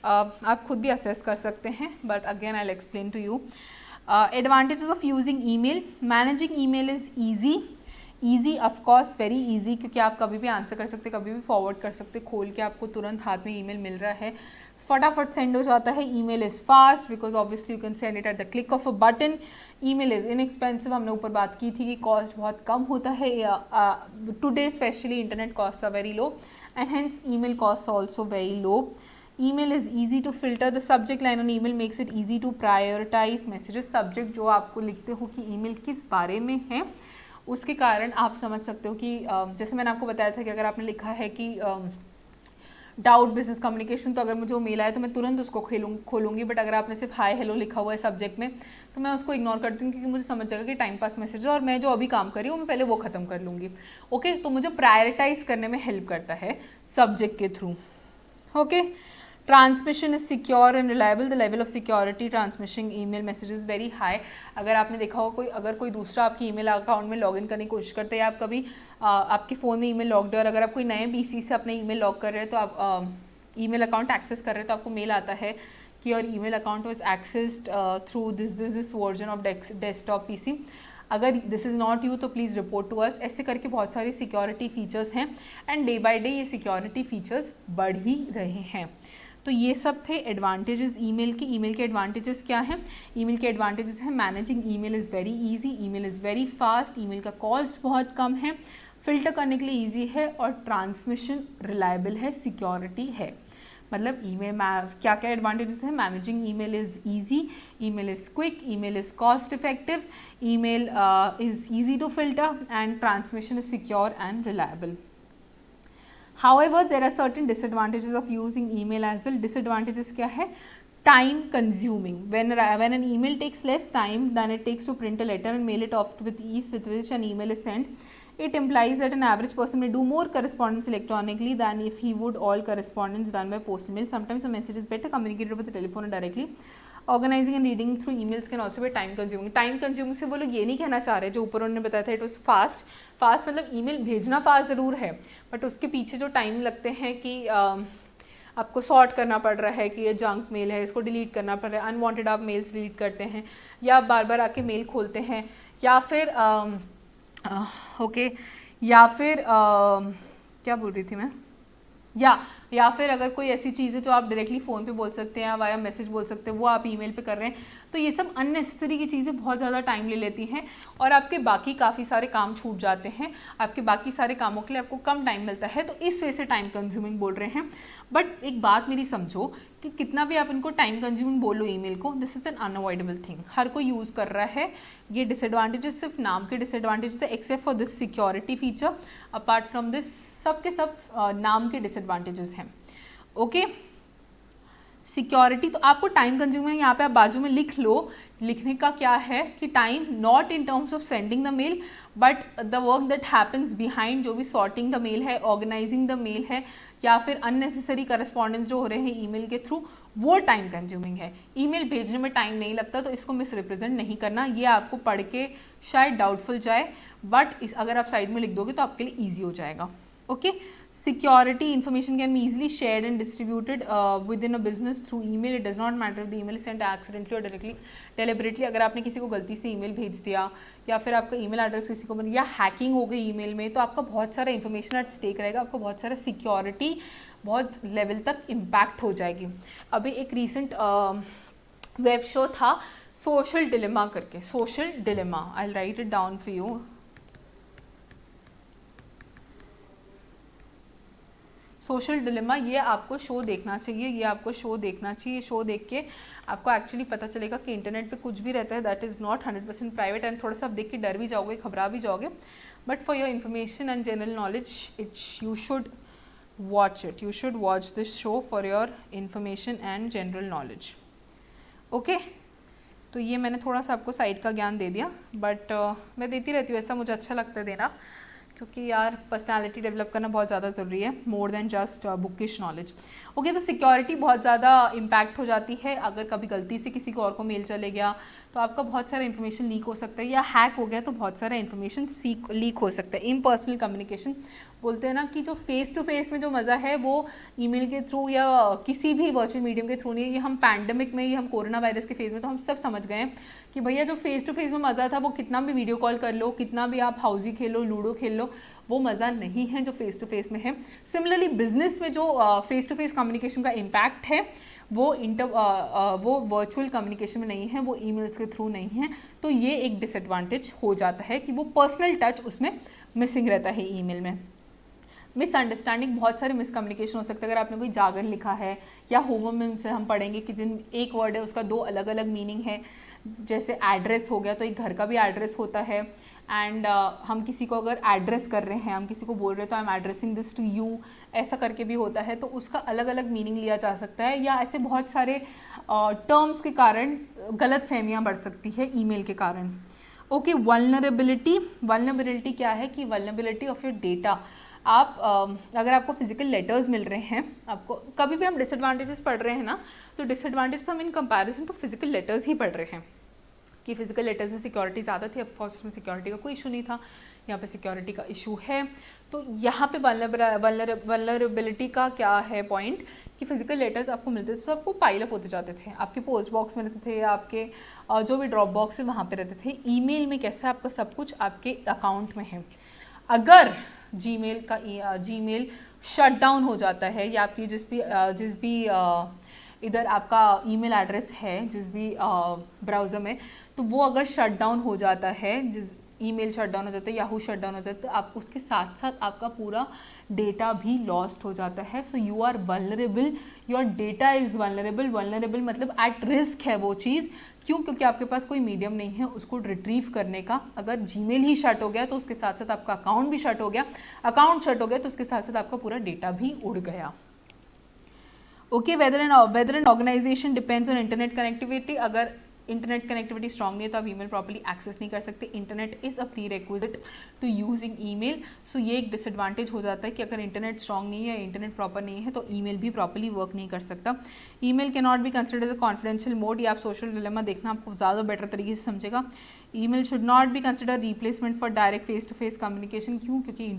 आप खुद भी असेस कर सकते हैं, but again I will explain to you. Advantages of using email, managing email is easy of course, very easy, क्योंकि आप कभी भी आंसर कर सकते, कभी भी फॉरवर्ड कर सकते, खोल के आपको तुरंत हाथ में ईमेल मिल रहा है, फटाफट सेंड हो जाता है। Email is fast because obviously you can send it at the click of a button. Email is inexpensive, हमने ऊपर बात की थी कि कॉस्ट बहुत कम होता है, today specially internet cost are very low and hence email cost also very low. Email is easy to filter, the subject line on email makes it easy to prioritize messages. Subject जो आपको लिखते हो कि email किस बारे में है, उसके कारण आप समझ सकते हो कि जैसे मैंने आपको बताया था कि अगर आपने लिखा है कि डाउट बिजनेस कम्युनिकेशन, तो अगर मुझे वो मेल आए तो मैं तुरंत उसको खोलूंगी, बट अगर आपने सिर्फ हाय हेलो लिखा हुआ है सब्जेक्ट में तो मैं उसको इग्नोर करती हूँ, क्योंकि मुझे समझ जाएगा कि टाइम पास मैसेज है और मैं जो अभी काम कर रही हूँ मैं पहले वो खत्म कर लूँगी। ओके, तो मुझे प्रायोरिटाइज करने में हेल्प करता है सब्जेक्ट के through. Okay, transmission is secure and reliable, the level of security transmission email message is very high. अगर आपने देखा होगा अगर कोई दूसरा आपकी ईमेल अकाउंट में लॉगिन करने की कोशिश करते हैं, आप कभी आपके फ़ोन में ईमेल लॉग्ड है और अगर आप कोई नए पीसी से अपने ईमेल लॉग कर रहे हैं तो आप ईमेल अकाउंट एक्सेस कर रहे हैं तो आपको मेल आता है कि your email account was accessed through this version of desktop PC. अगर दिस इज़ नॉट यू तो प्लीज़ रिपोर्ट टू अस। ऐसे करके बहुत सारे सिक्योरिटी फीचर्स हैं एंड डे बाय डे ये सिक्योरिटी फीचर्स बढ़ ही रहे हैं। तो ये सब थे एडवांटेजेस ईमेल के। ईमेल के एडवांटेजेस क्या हैं? ईमेल के एडवांटेजेस हैं managing email is very easy, email is very fast, email का कॉस्ट बहुत कम है, फिल्टर करने के लिए इजी है और ट्रांसमिशन रिलायबल है, सिक्योरिटी है। मतलब ईमेल क्या क्या एडवांटेजेस हैं? Managing email is easy, email is quick, email is cost effective, email is easy to filter and transmission is secure and reliable. However, there are certain disadvantages of using email as well. Disadvantages क्या है? Time consuming. When an email takes less time than it takes to print a letter and mail it off with ease with which an email is sent, it implies that an average person may do more correspondence electronically than if he would all correspondence done by postal mail. Sometimes a message is better communicated with the telephone or directly. Organizing and reading through emails can also be time consuming. Time consuming से वो लोग ये नहीं कहना चाह रहे जो ऊपर उन्होंने बताया था इट वॉज फास्ट. फास्ट मतलब ईमेल भेजना फास्ट ज़रूर है बट उसके पीछे जो टाइम लगते हैं कि आपको सॉर्ट करना पड़ रहा है कि ये जंक मेल है, इसको डिलीट करना पड़ रहा है, अनवांटेड आप मेल्स डिलीट करते हैं या आप बार बार आके मेल खोलते हैं या फिर ओके या फिर क्या बोल रही थी मैं, या फिर अगर कोई ऐसी चीज़ है जो आप डायरेक्टली फ़ोन पे बोल सकते हैं या वाया मैसेज बोल सकते हैं, वो आप ईमेल पे कर रहे हैं, तो ये सब अननेसेसरी की चीज़ें बहुत ज़्यादा टाइम ले लेती हैं और आपके बाकी काफ़ी सारे काम छूट जाते हैं, आपके बाकी सारे कामों के लिए आपको कम टाइम मिलता है, तो इस वजह से टाइम कंज्यूमिंग बोल रहे हैं। बट एक बात मेरी समझो कि कितना भी आप इनको टाइम कंज्यूमिंग बोलो ईमेल को, this is an unavoidable thing, हर कोई यूज़ कर रहा है। ये डिसएडवांटेजेस सिर्फ नाम के डिसएडवांटेजेस है, except for this security feature, apart from this सब के सब नाम के डिसएडवांटेजेस हैं। ओके, सिक्योरिटी तो आपको टाइम कंज्यूमिंग यहाँ पे आप बाजू में लिख लो, लिखने का क्या है कि time not in terms of sending the mail but the work that happens behind, जो भी सॉर्टिंग द मेल है, ऑर्गेनाइजिंग द मेल है, या फिर अननेसेसरी करस्पॉन्डेंस जो हो रहे हैं ईमेल के थ्रू, वो टाइम कंज्यूमिंग है। ईमेल भेजने में टाइम नहीं लगता, तो इसको मिस रिप्रेजेंट नहीं करना, ये आपको पढ़ के शायद डाउटफुल जाए, बट अगर आप साइड में लिख दोगे तो आपके लिए ईजी हो जाएगा। Okay, security information can be easily shared and distributed within a business through email. It does not matter if the email is sent accidentally or directly deliberately. अगर आपने किसी को गलती से ईमेल भेज दिया या फिर आपका ईमेल एड्रेस किसी को बन या हैकिंग हो गई ईमेल में, तो आपका बहुत सारा इन्फॉर्मेशन एट स्टेक रहेगा, आपको बहुत सारा सिक्योरिटी बहुत लेवल तक इम्पैक्ट हो जाएगी। अभी एक रिसेंट वेब शो था सोशल डिलेमा करके, social dilemma, I will write it down for you. Social dilemma, ये आपको शो देखना चाहिए, ये आपको शो देखना चाहिए। शो देख के आपको एक्चुअली पता चलेगा कि इंटरनेट पे कुछ भी रहता है that is not 100% private, and थोड़ा सा आप देख के डर भी जाओगे, घबरा भी जाओगे, but for your information and general knowledge you should watch it, you should watch this show for your information and general knowledge. Okay, तो ये मैंने थोड़ा सा आपको साइड का ज्ञान दे दिया, बट मैं देती रहती हूँ, ऐसा मुझे अच्छा लगता है देना, क्योंकि यार पर्सनालिटी डेवलप करना बहुत ज़्यादा ज़रूरी है, more than just bookish knowledge. Okay, तो सिक्योरिटी बहुत ज़्यादा इम्पैक्ट हो जाती है, अगर कभी गलती से किसी को और को मेल चले गया तो आपका बहुत सारा इन्फॉर्मेशन लीक हो सकता है, या हैक हो गया तो बहुत सारा इन्फॉर्मेशन लीक हो सकता है। इम्पर्सनल कम्युनिकेशन बोलते हैं ना कि जो फेस टू फेस में जो मज़ा है वो ईमेल के थ्रू या किसी भी वर्चुअल मीडियम के थ्रू नहीं है। ये हम पैंडमिक में, ये हम कोरोना वायरस के फेज़ में तो हम सब समझ गए हैं कि भैया जो फेस टू फेस में मज़ा था वो कितना भी वीडियो कॉल कर लो, कितना भी आप हाउजी खेलो, लूडो खेल लो, वो मज़ा नहीं है जो फेस टू फेस में है। सिमिलरली बिजनेस में जो फेस टू फेस कम्युनिकेशन का इम्पैक्ट है वो वो वर्चुअल कम्युनिकेशन में नहीं है, वो ईमेल्स के थ्रू नहीं है, तो ये एक डिसएडवांटेज हो जाता है कि वो पर्सनल टच उसमें मिसिंग रहता है ईमेल में। मिसअंडरस्टैंडिंग, बहुत सारे मिसकम्युनिकेशन हो सकते हैं। अगर आपने कोई जागरण लिखा है या होमोनिम से हम पढ़ेंगे कि जिन एक वर्ड है उसका दो अलग अलग मीनिंग है, जैसे एड्रेस हो गया तो एक घर का भी एड्रेस होता है, एंड हम किसी को अगर एड्रेस कर रहे हैं, हम किसी को बोल रहे हैं तो I am addressing this to you, ऐसा करके भी होता है, तो उसका अलग अलग मीनिंग लिया जा सकता है, या ऐसे बहुत सारे टर्म्स के कारण गलत फहमियाँ बढ़ सकती है ईमेल के कारण। ओके, वल्नरेबिलिटी क्या है कि वल्नरेबिलिटी ऑफ योर डेटा। आप अगर आपको फिजिकल लेटर्स मिल रहे हैं, आपको कभी भी हम डिसएडवांटेजेस पढ़ रहे हैं ना, तो डिसएडवांटेजेस हम in comparison to physical letters ही पढ़ रहे हैं कि फिजिकल लेटर्स में सिक्योरिटी ज़्यादा थी, ऑफकोर्स उसमें सिक्योरिटी का कोई इशू नहीं था, यहाँ पे सिक्योरिटी का इशू है। तो यहाँ पे वल्नरेबिलिटी का क्या है पॉइंट कि फिजिकल लेटर्स आपको मिलते थे तो आपको पाइल अप होते जाते थे, आपके पोस्ट बॉक्स में रहते थे, आपके जो भी ड्रॉप बॉक्स है वहाँ पे रहते थे। ईमेल में कैसा, आपका सब कुछ आपके अकाउंट में है। अगर जीमेल शट डाउन हो जाता है, या आपकी जिस भी इधर आपका ईमेल एड्रेस है जिस भी ब्राउज़र में, तो वो अगर शट डाउन हो जाता है, जिस ईमेल शट डाउन हो जाता है, याहू शट डाउन हो जाता है, तो आप उसके साथ साथ आपका पूरा डेटा भी लॉस्ट हो जाता है। So you are vulnerable, your data is vulnerable. Vulnerable मतलब एट रिस्क है वो चीज़, क्यों? क्योंकि आपके पास कोई मीडियम नहीं है उसको रिट्रीव करने का। अगर जीमेल ही शट हो गया तो उसके साथ साथ आपका अकाउंट भी शट हो गया, अकाउंट शट हो गया तो उसके साथ साथ आपका पूरा डेटा भी उड़ गया। Okay, whether an organization depends on internet connectivity. अगर इंटरनेट कनेक्टिविटी स्ट्रांग नहीं है तो आप ईमेल प्रॉपर्ली एक्सेस नहीं कर सकते। Internet is a prerequisite to using email. So ये एक डिसएडवांटेज हो जाता है कि अगर इंटरनेट स्ट्रांग नहीं है, इंटरनेट प्रॉपर नहीं है, तो ईमेल भी प्रॉपर्ली वर्क नहीं कर सकता। Email can not be considered as a confidential mode. या आप सोशल डिलेमा देखना आपको ज़्यादा बेटर तरीके से समझेगा। Email should not be consider replacement for direct face to face communication. क्यों? क्योंकि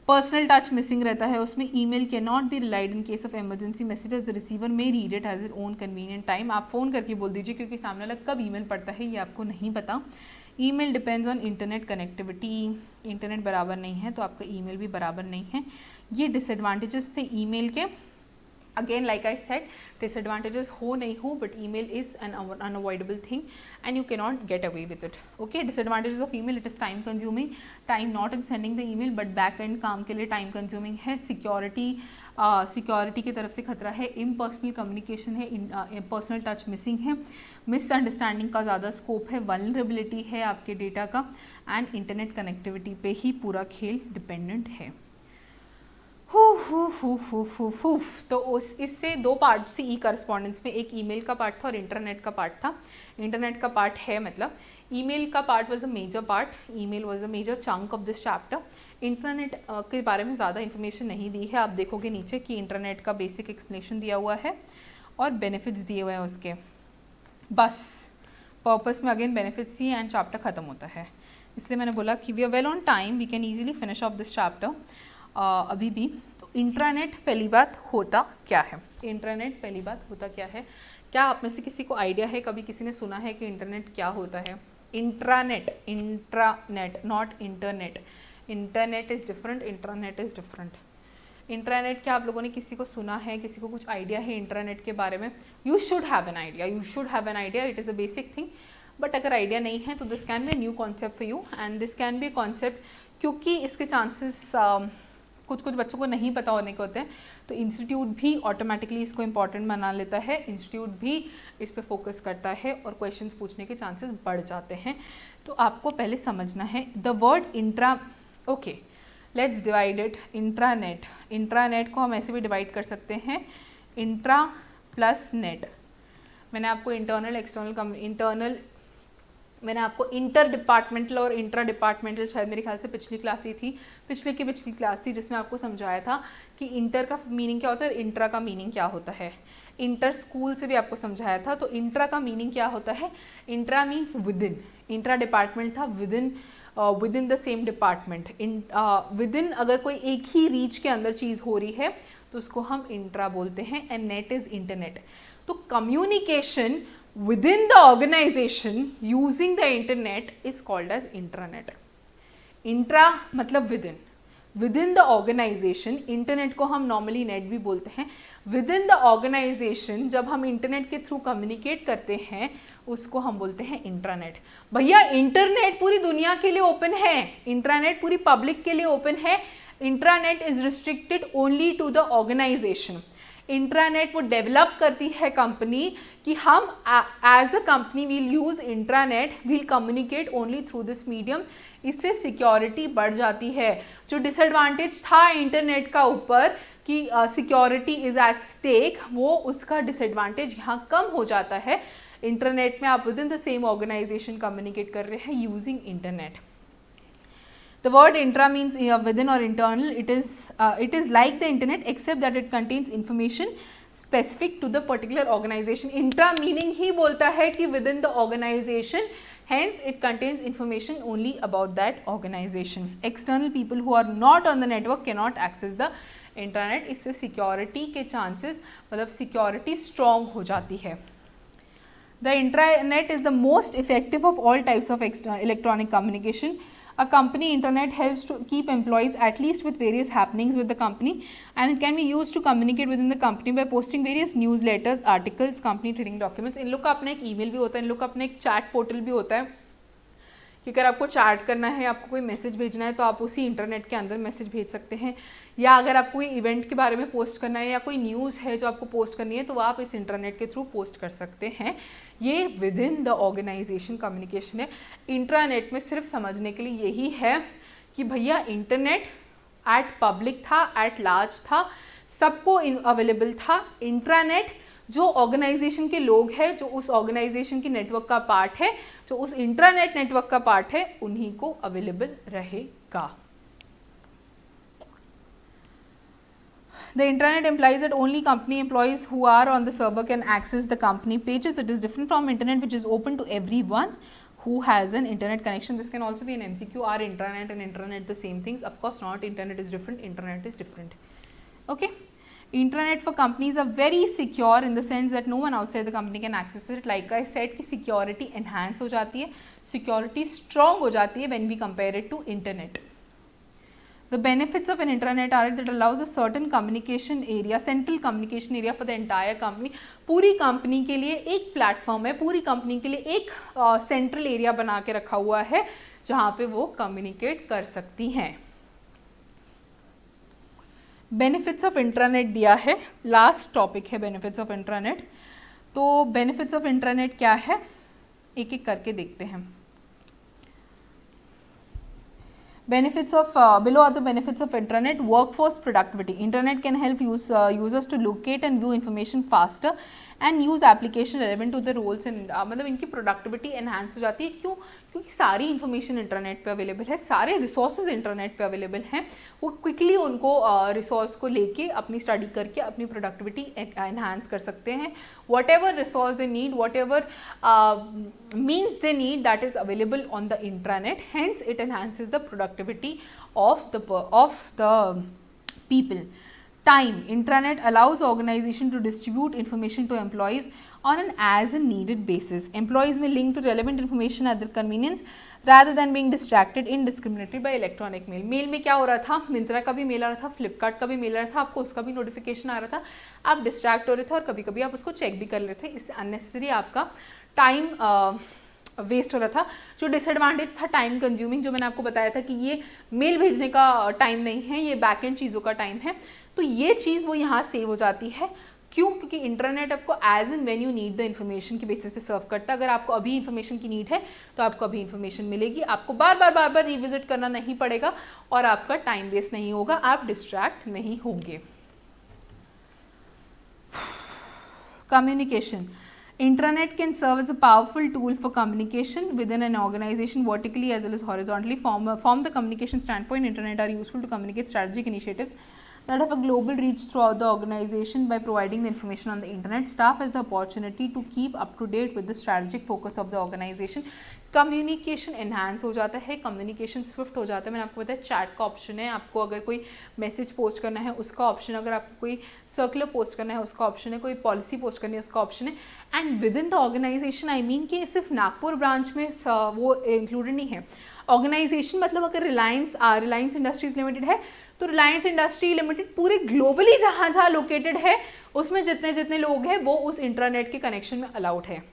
पर्सनल टच मिसिंग रहता है उसमें। Email can not be relied in case of emergency messages, the receiver may read it has it own convenient time. आप phone करके बोल दीजिए, क्योंकि सामने वाला कब ईमेल पढ़ता है ये आपको नहीं पता। Email depends on internet connectivity, internet बराबर नहीं है तो आपका ईमेल भी बराबर नहीं है। ये डिसएडवांटेजेस थे ईमेल के। Again, like I said, disadvantages हो नहीं हो, but email is an unavoidable thing and you cannot get away with it. Okay, disadvantages of email: it is time consuming, time not in sending the email but back end काम के लिए time consuming है, security की तरफ से खतरा है, impersonal communication है, पर्सनल टच मिसिंग है, मिसअंडरस्टैंडिंग का ज़्यादा स्कोप है, वल्नरेबिलिटी है आपके डेटा का, एंड इंटरनेट कनेक्टिविटी पे ही पूरा खेल डिपेंडेंट है। तो इससे दो पार्ट से ई करस्पॉन्डेंस में, एक ईमेल का पार्ट था और इंटरनेट का पार्ट था। इंटरनेट का पार्ट है मतलब ईमेल का part was a major part, email was a major chunk of this chapter. Internet के बारे में ज़्यादा इन्फॉर्मेशन नहीं दी है, आप देखोगे नीचे कि इंटरनेट का बेसिक एक्सप्लेनेशन दिया हुआ है और बेनिफिट्स दिए हुए हैं उसके, बस पर्पस में अगेन बेनिफिट्स ही एंड चैप्टर ख़त्म होता है। इसलिए मैंने बोला कि we are well on time, we can easily finish off this chapter अभी भी। तो इंट्रानेट पहली बात होता क्या है? इंट्रानेट पहली बात होता क्या है? क्या आप में से किसी को आइडिया है, कभी किसी ने सुना है कि इंटरनेट क्या होता है? Intranet, intranet not internet, internet is different, intranet is different. Intranet क्या आप लोगों ने किसी को सुना है, किसी को कुछ आइडिया है इंट्रानेट के बारे में? You should have an idea, you should have an idea, it is a basic thing. But अगर आइडिया नहीं है तो this can be new concept for you and this can be concept, क्योंकि इसके चांसेस कुछ बच्चों को नहीं पता होने के होते हैं, तो इंस्टीट्यूट भी ऑटोमेटिकली इसको इम्पॉर्टेंट बना लेता है, इंस्टीट्यूट भी इस पे फोकस करता है और क्वेश्चंस पूछने के चांसेस बढ़ जाते हैं। तो आपको पहले समझना है the word intra. Okay, let's divide it. Intranet, intranet को हम ऐसे भी डिवाइड कर सकते हैं, इंट्रा प्लस नेट। मैंने आपको इंटरनल एक्सटर्नल मैंने आपको इंटर डिपार्टमेंटल और इंट्रा डिपार्टमेंटल, शायद मेरे ख्याल से पिछली क्लास ही थी, पिछली क्लास थी, जिसमें आपको समझाया था कि इंटर का मीनिंग क्या होता है, इंट्रा का मीनिंग क्या होता है। इंटर स्कूल से भी आपको समझाया था। तो इंट्रा का मीनिंग क्या होता है? Intra means within, intra department था, within the same department. Within अगर कोई एक ही रीच के अंदर चीज़ हो रही है तो उसको हम इंट्रा बोलते हैं। And net is internet. तो communication within the organization using the internet is called as intranet. Intra मतलब within the organization, इंटरनेट को हम नॉर्मली नेट भी बोलते हैं। within the organization जब हम इंटरनेट के थ्रू कम्युनिकेट करते हैं उसको हम बोलते हैं इंट्रानेट। भैया इंटरनेट पूरी दुनिया के लिए ओपन है, इंट्रानेट पूरी पब्लिक के लिए ओपन है। Intranet is restricted only to the organization. Intranet वो डेवलप करती है कंपनी कि हम as a company will use intranet, will communicate only through this medium. इससे सिक्योरिटी बढ़ जाती है। जो डिसएडवांटेज था इंटरनेट का ऊपर कि सिक्योरिटी इज एट स्टेक, वो उसका डिसएडवांटेज यहाँ कम हो जाता है। इंटरनेट में आप within the same organization communicate कर रहे हैं using internet. The word intra means within or internal. It is like the internet except that it contains information specific to the particular organization. Intra meaning ही बोलता है कि within the organization, hence it contains information only about that organization. External people who are not on the network cannot access the intranet. इससे security के chances, मतलब security strong हो जाती है। The intranet is the most effective of all types of electronic communication. A company internet helps to keep employees at least with various happenings with the company, and it can be used to communicate within the company by posting various newsletters, articles, company trading documents. इन लोग का अपना एक email भी होता है, इन लोग का अपना एक चैट पोर्टल भी होता है कि अगर आपको चैट करना है, आपको कोई मैसेज भेजना है तो आप उसी इंटरनेट के अंदर मैसेज भेज सकते हैं। या अगर आपको कोई इवेंट के बारे में पोस्ट करना है या कोई न्यूज़ है जो आपको पोस्ट करनी है तो आप इस इंटरनेट के थ्रू पोस्ट कर सकते हैं। ये within the organization communication है। इंट्रानेट में सिर्फ समझने के लिए यही है कि भैया इंटरनेट एट पब्लिक था, एट लार्ज था, सबको अवेलेबल था। इंट्रानेट जो ऑर्गेनाइजेशन के लोग हैं, जो उस ऑर्गेनाइजेशन की नेटवर्क का पार्ट है, जो उस इंट्रानेट नेटवर्क का पार्ट है, उन्हीं को अवेलेबल रहेगा। The intranet implies that only company employees who are on the server can access the company pages. It is different from internet, which is open to everyone who has an internet connection. This can also be an MCQ. Are intranet and intranet the same things? Of course not. Internet is different, intranet is different. Okay. Internet for companies are very secure in the sense that no one outside the company can access it. Like I said कि security enhance हो जाती है, security strong हो जाती है when we compare it to internet. The benefits of an intranet are that allows a certain communication area, central communication area for the entire company. पूरी company के लिए एक प्लेटफॉर्म है, पूरी कंपनी के लिए एक सेंट्रल एरिया बना के रखा हुआ है जहाँ पे वो कम्युनिकेट कर सकती हैं. बेनिफिट्स ऑफ इंट्रानेट दिया है, लास्ट टॉपिक है बेनिफिट्स ऑफ इंट्रानेट. तो बेनिफिट्स ऑफ इंट्रानेट क्या है, एक एक करके देखते हैं. Benefits of below are the benefits of intranet. Workforce productivity. Internet can help users to locate and view information faster and use application relevant to the roles in मतलब इनकी productivity enhance हो जाती है. क्यों? क्योंकि सारी इन्फॉर्मेशन इंटरनेट पे available है, सारे रिसोर्सेज इंटरनेट पे अवेलेबल हैं. वो क्विकली उनको रिसोर्स को लेके अपनी स्टडी करके अपनी प्रोडक्टिविटी एनहांस कर सकते हैं. What ever resource they need, what ever means they need, that is available on the intranet. Hence it enhances the productivity of the people. Time. Intranet allows organization to distribute information to employees on an as and needed basis. Employees may link to relevant information at their convenience rather than being distracted indiscriminately by electronic mail. Mail में क्या हो रहा था, मिंत्रा का भी mail आ रहा था, फ्लिपकार्ट का भी मेल आ रहा था, आपको उसका भी नोटिफिकेशन आ रहा था, आप डिस्ट्रैक्ट हो रहे थे और कभी कभी आप उसको चेक भी कर रहे थे. इससे अननेसेसरी आपका टाइम वेस्ट हो रहा था. जो डिसएडवांटेज था टाइम कंज्यूमिंग, जो मैंने आपको बताया था कि ये मेल भेजने का टाइम नहीं है, ये बैक एंड चीज़ों का टाइम है, तो ये चीज़ वो यहाँ सेव हो जाती है. क्यों? क्योंकि इंटरनेट आपको as and when you need the information के बेसिस पे सर्व करता है. अगर आपको अभी इन्फॉर्मेशन की नीड है तो आपको अभी इन्फॉर्मेशन मिलेगी, आपको बार बार रिविजिट करना नहीं पड़ेगा और आपका टाइम वेस्ट नहीं होगा, आप डिस्ट्रैक्ट नहीं होंगे. Communication. Intranet can serve as a powerful tool for communication within an organization vertically as well as horizontally. From the communication standpoint, Intranet are useful to communicate strategic initiatives that have a global reach throughout the organization. By providing the information on the internet, staff has the opportunity to keep up to date with the strategic focus of the organization. Communication enhance हो जाता है, communication Swift हो जाता है. मैंने आपको बताया chat का ऑप्शन है, आपको अगर कोई मैसेज पोस्ट करना है उसका ऑप्शन, अगर आपको कोई सर्कुलर पोस्ट करना है उसका ऑप्शन है, कोई पॉलिसी पोस्ट करनी है उसका ऑप्शन है. And within the organization, I mean कि सिर्फ नागपुर ब्रांच में वो इंक्लूडेड नहीं है. ऑर्गेनाइजेशन मतलब अगर रिलायंस इंडस्ट्रीज लिमिटेड है तो रिलायंस इंडस्ट्री लिमिटेड पूरे ग्लोबली जहाँ लोकेटेड है उसमें जितने लोग हैं वो उस इंटरनेट के कनेक्शन में अलाउड है.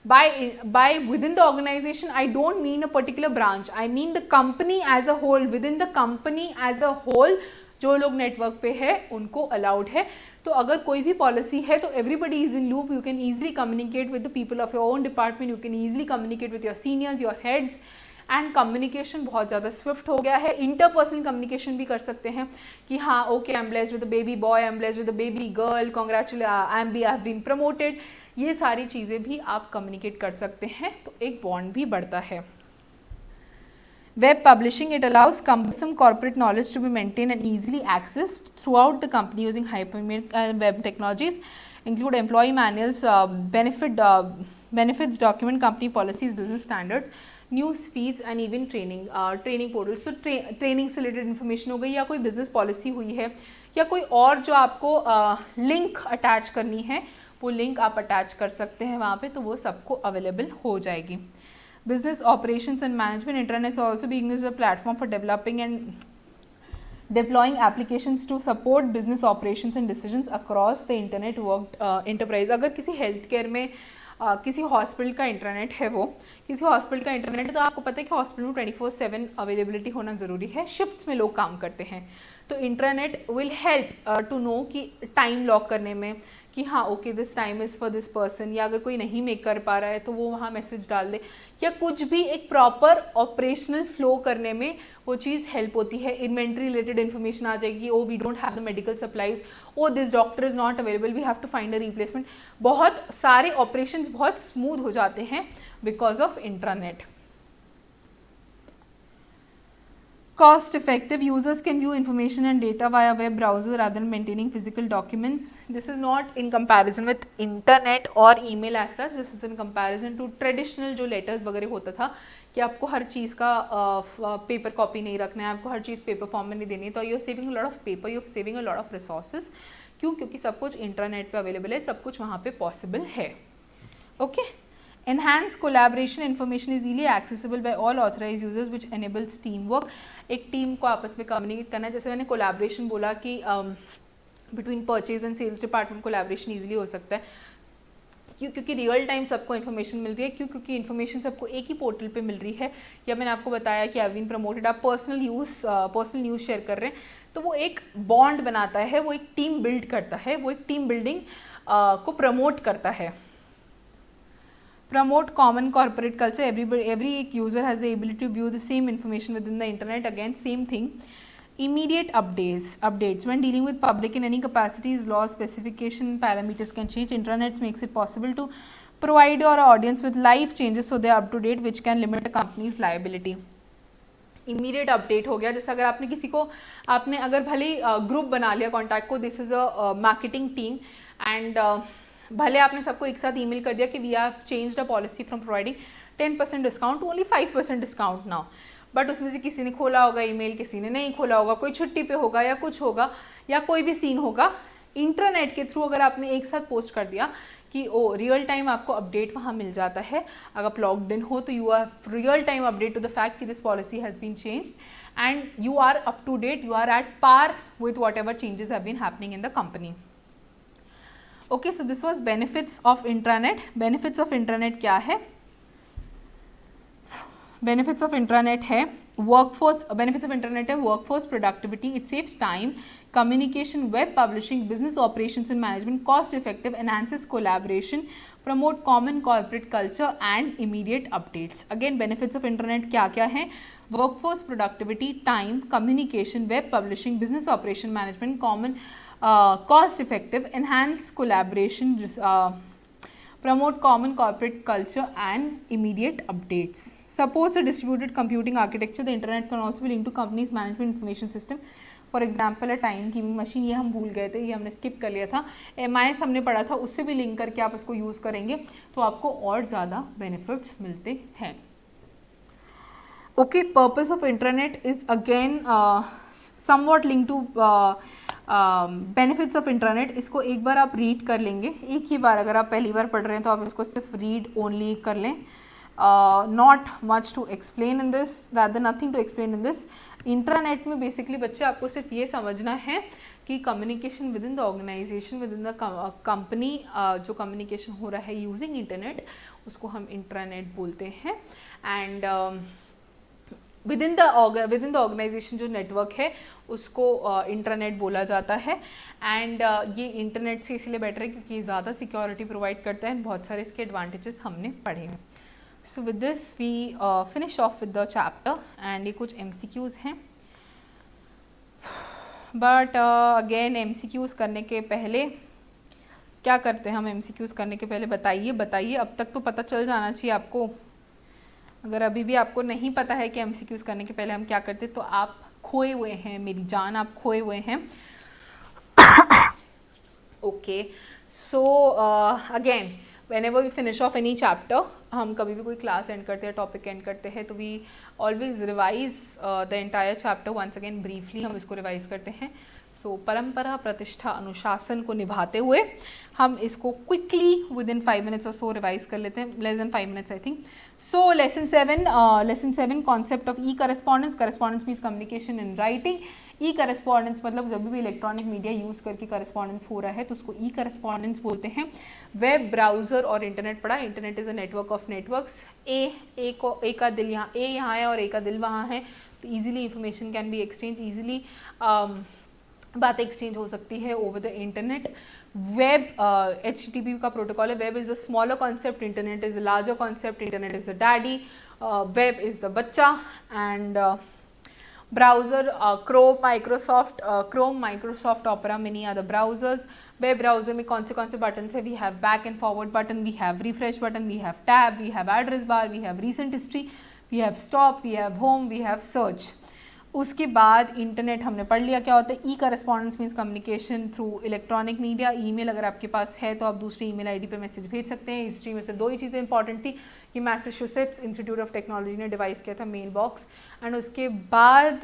by within the organization, I don't mean a particular branch, I mean the company as a whole. within the company as a whole जो लोग नेटवर्क पे है उनको अलाउड है. तो अगर कोई भी पॉलिसी है तो everybody is in loop. You can easily communicate with the people of your own department, you can easily communicate with your seniors, your heads. And communication बहुत ज़्यादा स्विफ्ट हो गया है. इंटरपर्सनल कम्युनिकेशन भी कर सकते हैं कि हाँ okay, I am blessed with a baby boy, I am blessed with a baby girl, congratulate, I have been promoted. ये सारी चीज़ें भी आप कम्युनिकेट कर सकते हैं, तो एक बॉन्ड भी बढ़ता है. Web publishing, it allows cumbersome corporate knowledge to be maintained and easily accessed throughout the company using hyperlink web technologies, include employee manuals, benefits document, company policies, business standards, news feeds and even training portals. So training से related information हो गई, या कोई business policy हुई है, या कोई और जो आपको लिंक अटैच करनी है वो लिंक आप अटैच कर सकते हैं वहाँ पे, तो वो सबको अवेलेबल हो जाएगी. Business operations and management, Intranet is also being used as a platform for developing and deploying applications to support business operations and decisions across the internet worked enterprise. अगर किसी हेल्थ केयर में किसी hospital का internet है, वो किसी hospital का internet है, तो आपको पता है कि हॉस्पिटल में 24/7 अवेलेबिलिटी होना ज़रूरी है. शिफ्ट्स में लोग काम करते हैं, तो internet will help to know कि टाइम लॉक करने में कि हाँ okay this time is for this person, या अगर कोई नहीं मेक कर पा रहा है तो वो वहाँ मैसेज डाल दे, या कुछ भी एक प्रॉपर ऑपरेशनल फ्लो करने में वो चीज़ हेल्प होती है. इन्वेंट्री रिलेटेड इन्फॉर्मेशन आ जाएगी, oh we don't have the medical supplies, oh this doctor is not available, we have to find a replacement. बहुत सारे ऑपरेशंस बहुत स्मूथ हो जाते हैं because of intranet. Cost effective, users can view information and data via web browser rather than maintaining physical documents. This is not in comparison with internet or email as such, this is in comparison to traditional जो letters वगैरह होता था कि आपको हर चीज़ का paper copy नहीं रखना है, आपको हर चीज़ पेपर फॉर्म में नहीं देनी है, तो you are saving a lot of paper, you are saving a lot of resources. क्यों? क्योंकि सब कुछ इंटरनेट पे अवेलेबल है, सब कुछ वहाँ पे पॉसिबल है। Okay, enhanced collaboration, information is easily accessible by all authorized users which enables teamwork। एक टीम को आपस में कम्युनिकेट करना है, जैसे मैंने कोलैबोरेशन बोला कि between purchase and sales department collaboration easily हो सकता है। क्यों? क्योंकि रियल टाइम सबको इन्फॉर्मेशन मिल रही है। क्यों? क्योंकि इन्फॉर्मेशन सबको एक ही पोर्टल पे मिल रही है, या मैंने आपको बताया कि हैव बीन प्रमोटेड, आप पर्सनल न्यूज़ शेयर कर रहे हैं, तो वो एक बॉन्ड बनाता है, वो एक टीम बिल्ड करता है, वो एक टीम बिल्डिंग को प्रमोट करता है। Promote common corporate culture, every user has the ability to view the same information within the internet, again same thing। Immediate updates when dealing with public in any capacities, laws, specification, parameters can change, intranet makes it possible to provide your audience with live changes so they are up to date, which can limit a company's liability। Immediate update हो गया, जैसे अगर आपने किसी को, आपने अगर भले ग्रुप बना लिया कॉन्टैक्ट को, this is a marketing team, and भले आपने सबको एक साथ ईमेल कर दिया कि we have changed a policy from providing 10% discount to only 5% discount now, but उसमें से किसी ने खोला होगा ईमेल, किसी ने नहीं खोला होगा, कोई छुट्टी पे होगा या कुछ होगा या कोई भी सीन होगा, इंटरनेट के थ्रू अगर आपने एक साथ पोस्ट कर दिया कि ओ रियल टाइम आपको अपडेट वहाँ मिल जाता है। अगर आप लॉग्ड इन हो तो you are real time update to the fact कि this policy has been changed and you are up to date, you are at par with whatever changes have been happening in the company. Okay, so this was benefits of intranet. Benefits of intranet क्या है? Benefits of intranet है workforce, benefits of internet है workforce productivity, it saves time, communication, web publishing, business operations and management, cost effective, enhances collaboration, promote common corporate culture and immediate updates। again benefits of internet क्या क्या है? workforce productivity, time, communication, web publishing, business operation management, common cost effective, enhance collaboration, promote common corporate culture and immediate updates, supports a distributed computing architecture, the internet can also be linked to companies management information system, for example है time keeping machine, ये हम भूल गए थे, ये हमने skip कर लिया था, MIS हमने पढ़ा था, उससे भी लिंक करके आप इसको यूज़ करेंगे तो आपको और ज़्यादा बेनिफिट्स मिलते हैं। Okay, purpose of internet is again somewhat link to benefits of internet. इसको एक बार आप रीड कर लेंगे, एक ही बार, अगर आप पहली बार पढ़ रहे हैं तो आप इसको सिर्फ रीड ओनली कर लें, not much to explain in this, rather nothing to explain in this. Intranet में बेसिकली बच्चे आपको सिर्फ ये समझना है कि communication within the organization, within the company, जो कम्युनिकेशन हो रहा है यूजिंग इंटरनेट, उसको हम इंट्रानेट बोलते हैं। And within the organisation जो नेटवर्क है उसको इंटरनेट बोला जाता है। एंड ये इंटरनेट से इसलिए बेटर है क्योंकि ये ज़्यादा सिक्योरिटी प्रोवाइड करता है, बहुत सारे इसके एडवांटेजेस हमने पढ़े हैं। So with this we finish off with the chapter and ये कुछ MCQs हैं, but again MCQs करने के पहले क्या करते हैं हम? MCQs करने के पहले बताइए, अब तक तो पता चल जाना चाहिए आपको। अगर अभी भी आपको नहीं पता है कि MCQs करने के पहले हम क्या करते तो आप खोए हुए हैं, मेरी जान, आप खोए हुए हैं। Okay, so again whenever we finish off any chapter, हम कभी भी कोई क्लास एंड करते हैं, टॉपिक एंड करते हैं, तो we always revise the entire chapter once again briefly, हम इसको रिवाइज करते हैं। सो परंपरा, प्रतिष्ठा, अनुशासन को निभाते हुए हम इसको क्विकली विद इन 5 minutes और सो रिवाइज कर लेते हैं, less than 5 minutes I think. So lesson 7 concept of e correspondence. Correspondence means communication in writing. E correspondence मतलब जब भी इलेक्ट्रॉनिक मीडिया यूज़ करके करस्पॉन्डेंस हो रहा है तो उसको ई करस्पॉन्डेंस बोलते हैं। वेब ब्राउज़र और इंटरनेट पढ़ा। Internet is a network of networks. A का दिल यहाँ, ए यहाँ है और ए का दिल वहाँ है, तो easily information can be exchange, easily बातें एक्सचेंज हो सकती है over the internet. Web HTTP का प्रोटोकॉल है। Web is a smaller concept, internet is a larger concept, internet is the daddy, web is the बच्चा। And browser, Chrome, Microsoft Opera Mini are the browsers। Web browser में कौन से button है? We have back and forward button, we have refresh button, we have tab, we have address bar, we have recent history, we have stop, we have home, we have search. उसके बाद internet हमने पढ़ लिया क्या होता है। E correspondence means communication through electronic media. Email अगर आपके पास है तो आप दूसरी ईमेल आईडी पे मैसेज भेज सकते हैं। हिस्ट्री में से 2 ही चीज़ें इंपॉर्टेंट थी कि मैसेच्यूसेट्स इंस्टीट्यूट ऑफ टेक्नोलॉजी ने डिवाइस किया था मेल बॉक्स, एंड उसके बाद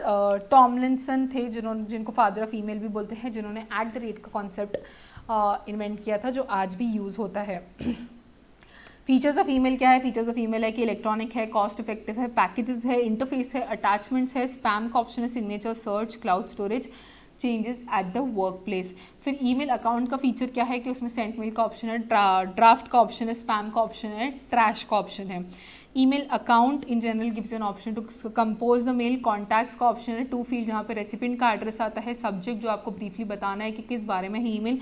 टॉमलिंसन थे जिनको फादर ऑफ ईमेल भी बोलते हैं, जिन्होंने @ का कॉन्सेप्ट इन्वेंट किया था जो आज भी यूज़ होता है। फीचर्स ऑफ ईमेल क्या है? फीचर्स ऑफ ईमेल है कि इलेक्ट्रॉनिक है, कॉस्ट इफेक्टिव है, पैकेजेस है, इंटरफेस है, अटैचमेंट्स है, स्पैम का ऑप्शन है, signature, search, cloud storage, changes at the workplace. फिर ईमेल अकाउंट का फीचर क्या है कि उसमें सेंट मेल का ऑप्शन है, ड्राफ्ट का ऑप्शन है, स्पैम का ऑप्शन है, ट्रैश का ऑप्शन है। Email account in general gives an option to compose the mail. Contacts का ऑप्शन है, 2 फील्ड जहाँ पे रेसिपिएंट का एड्रेस आता है, सब्जेक्ट जो आपको ब्रीफली बताना है कि किस बारे में है ईमेल,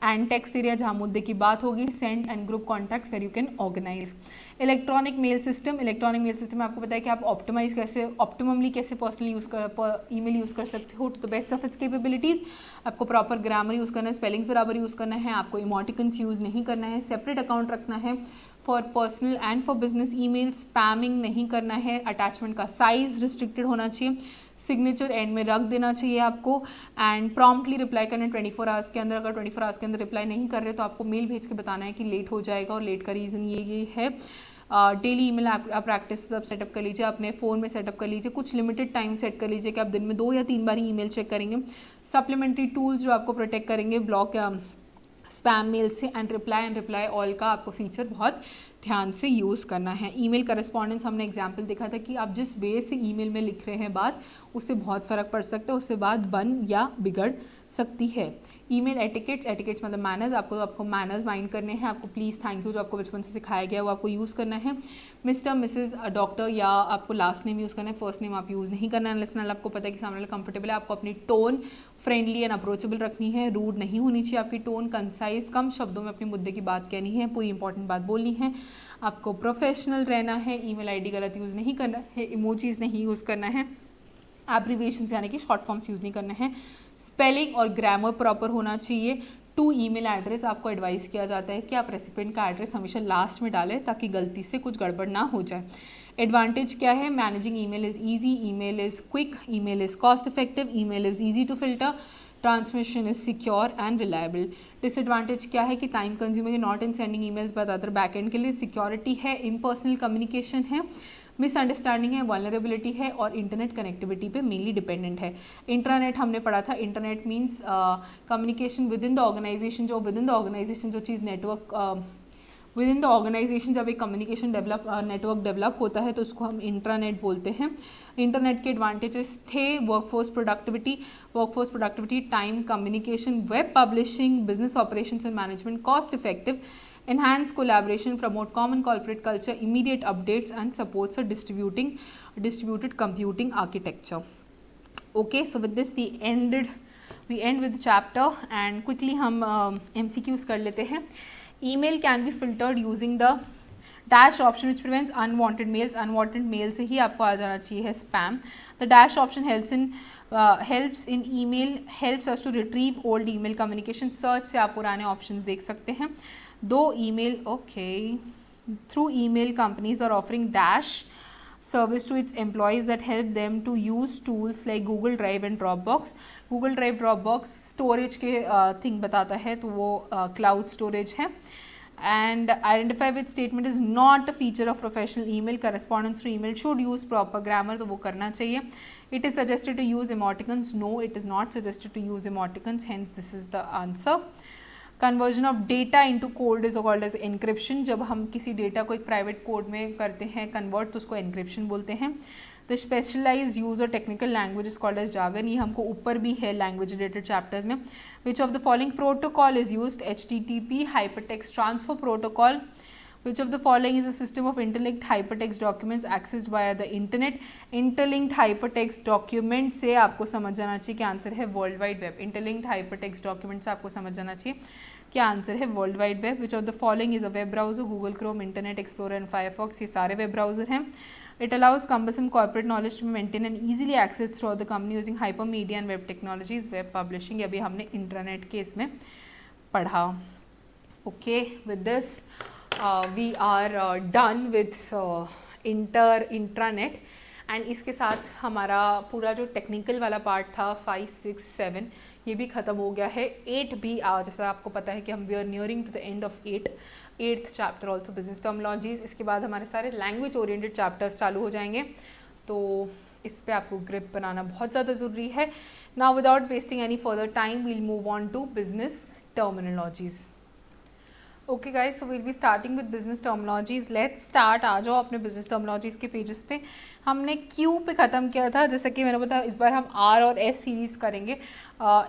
एंड टेक्स्ट एरिया जहाँ मुद्दे की बात होगी, send and group contacts where you can organize. Electronic mail system में आपको पता है कि आप ऑप्टिमाइज कैसे, ऑप्टिममली कैसे पर्सनली ईमेल यूज़ कर सकते हो to the best of its capabilities. आपको प्रॉपर ग्रामर यूज़ करना है, स्पेलिंग्स बराबर यूज़ करना है, आपको इमोटिकन्स यूज़ नहीं करना है, सेपरेट अकाउंट रखना है for personal and for business email, spamming नहीं करना है, अटैचमेंट का साइज रिस्ट्रिक्टेड होना चाहिए, सिग्नेचर एंड में रख देना चाहिए आपको, एंड प्रॉम्प्टली रिप्लाई करना है 24 आवर्स के अंदर। अगर 24 आवर्स के अंदर रिप्लाई नहीं कर रहे तो आपको मेल भेज के बताना है कि लेट हो जाएगा, और लेट का रीज़न ये है। डेली ईमेल आप प्रैक्टिस सब सेटअप कर लीजिए, अपने फ़ोन में सेटअप कर लीजिए, कुछ लिमिटेड टाइम सेट कर लीजिए कि आप दिन में 2 या 3 बार ही ईमेल चेक करेंगे। सप्लीमेंट्री टूल्स जो आपको प्रोटेक्ट करेंगे ब्लॉक स्पैम मेल से, एंड रिप्लाई ऑल का आपको फीचर बहुत ध्यान से यूज़ करना है। ईमेल करस्पॉन्डेंस हमने एग्जाम्पल देखा था कि आप जिस वे से ईमेल में लिख रहे हैं बात, उससे बहुत फ़र्क पड़ सकता है, उससे बात बन या बिगड़ सकती है। ईमेल एटिकेट्स मतलब मैनर्स, आपको मैनर्स माइंड करने हैं, आपको प्लीज़ थैंक यू जो आपको बचपन से सिखाया गया वो आपको यूज़ करना है। मिस्टर मिसेज डॉक्टर या आपको लास्ट नेम यूज़ करना है, फर्स्ट नेम आप यूज़ नहीं करना है अनलेस आपको पता है कि सामने वाला कंफर्टेबल है। आपको अपनी टोन फ्रेंडली एंड अप्रोचेबल रखनी है, रूड नहीं होनी चाहिए आपकी टोन, कंसाइज कम शब्दों में अपने मुद्दे की बात कहनी है, पूरी इंपॉर्टेंट बात बोलनी है, आपको प्रोफेशनल रहना है, ईमेल आईडी गलत यूज़ नहीं करना है, इमोजीज नहीं यूज़ करना है, एब्रीविएशंस यानी कि शॉर्ट फॉर्म्स यूज़ नहीं करना है, स्पेलिंग और ग्रामर प्रॉपर होना चाहिए। टू ईमेल एड्रेस आपको एडवाइस किया जाता है कि आप रेसिपिएंट का एड्रेस हमेशा लास्ट में डालें ताकि गलती से कुछ गड़बड़ ना हो जाए। एडवांटेज क्या है? Managing email is easy, email is quick, email is cost effective, email is easy to filter, transmission is secure and reliable. Disadvantage क्या है कि time consuming not in sending emails but other backend के लिए, security है, impersonal communication है, misunderstanding है, vulnerability है, और इंटरनेट कनेक्टिविटी पे मेनली डिपेंडेंट है। इंट्रानेट हमने पढ़ा था, internet means communication within the organisation, जो विद इन द ऑर्गेनाइजेशन जो चीज़ network within the organisation जब एक कम्युनिकेशन नेटवर्क डेवलप होता है तो उसको हम इंट्रानेट बोलते हैं। इंटरनेट के एडवांटेजेस थे workforce productivity, time, communication, web publishing, business operations and management, cost effective, enhance collaboration, promote common corporate culture, immediate updates, and supports a distributed computing architecture. Okay, so with this we end with the chapter, and quickly हम MCQs कर लेते हैं. Email can be filtered using the dash option which prevents unwanted mails. Unwanted mail से ही आपको आ जाना चाहिए है spam. The dash option helps in email, helps us to retrieve old email communication. Search से आप पुराने options देख सकते हैं. Through email companies are offering dash service to its employees that help them to use tools like Google Drive and Dropbox. Google Drive, Dropbox storage के thing बताता है, तो वो cloud storage है. And identify with statement is not a feature of professional email. Correspondence to email should use proper grammar, तो वो करना चाहिए. It is suggested to use emoticons. No, it is not suggested to use emoticons. Hence, this is the answer. Conversion of data into code is called as encryption. जब हम किसी data को एक private code में करते हैं convert तो उसको एनक्रिप्शन बोलते हैं. The specialized user technical language is called as jargon. ये हमको ऊपर भी है लैंग्वेज रिलेटेड चैप्टर्स में. Which of the following protocol is used? HTTP, hypertext transfer protocol. Which of the following is a system of interlinked hypertext documents accessed via the internet? Interlinked hypertext documents से आपको समझ जाना चाहिए कि answer है world wide web. Interlinked hypertext documents से आपको समझ जाना चाहिए कि आंसर है world wide web. Which of the following is a web browser? Google Chrome, Internet Explorer and Firefox. ये सारे वेब ब्राउजर हैं. It allows cumbersome corporate knowledge to be maintained and easily accessed throughout the company using hypermedia and web technologies. Web publishing अभी हमने internet के इसमें पढ़ा. Okay, with this we are done with intranet, and इसके साथ हमारा पूरा जो टेक्निकल वाला पार्ट था 5, 6, 7 ये भी ख़त्म हो गया है। 8 भी जैसा आपको पता है कि हम we are nearing to the end of 8th chapter also business terminologies. इसके बाद हमारे सारे लैंग्वेज ओरिएंटेड चैप्टर्स चालू हो जाएंगे, तो इस पे आपको ग्रिप बनाना बहुत ज़्यादा ज़रूरी है। Now without wasting any further time we'll move on to business terminologies. Okay guys, so we'll be starting with business terminologies. Let's start. आ जाओ अपने बिजनेस टर्मिनोलॉजीज के पेजेस पे। हमने क्यू पे ख़त्म किया था, जैसा कि मैंने बताया इस बार हम आर और एस सीरीज़ करेंगे।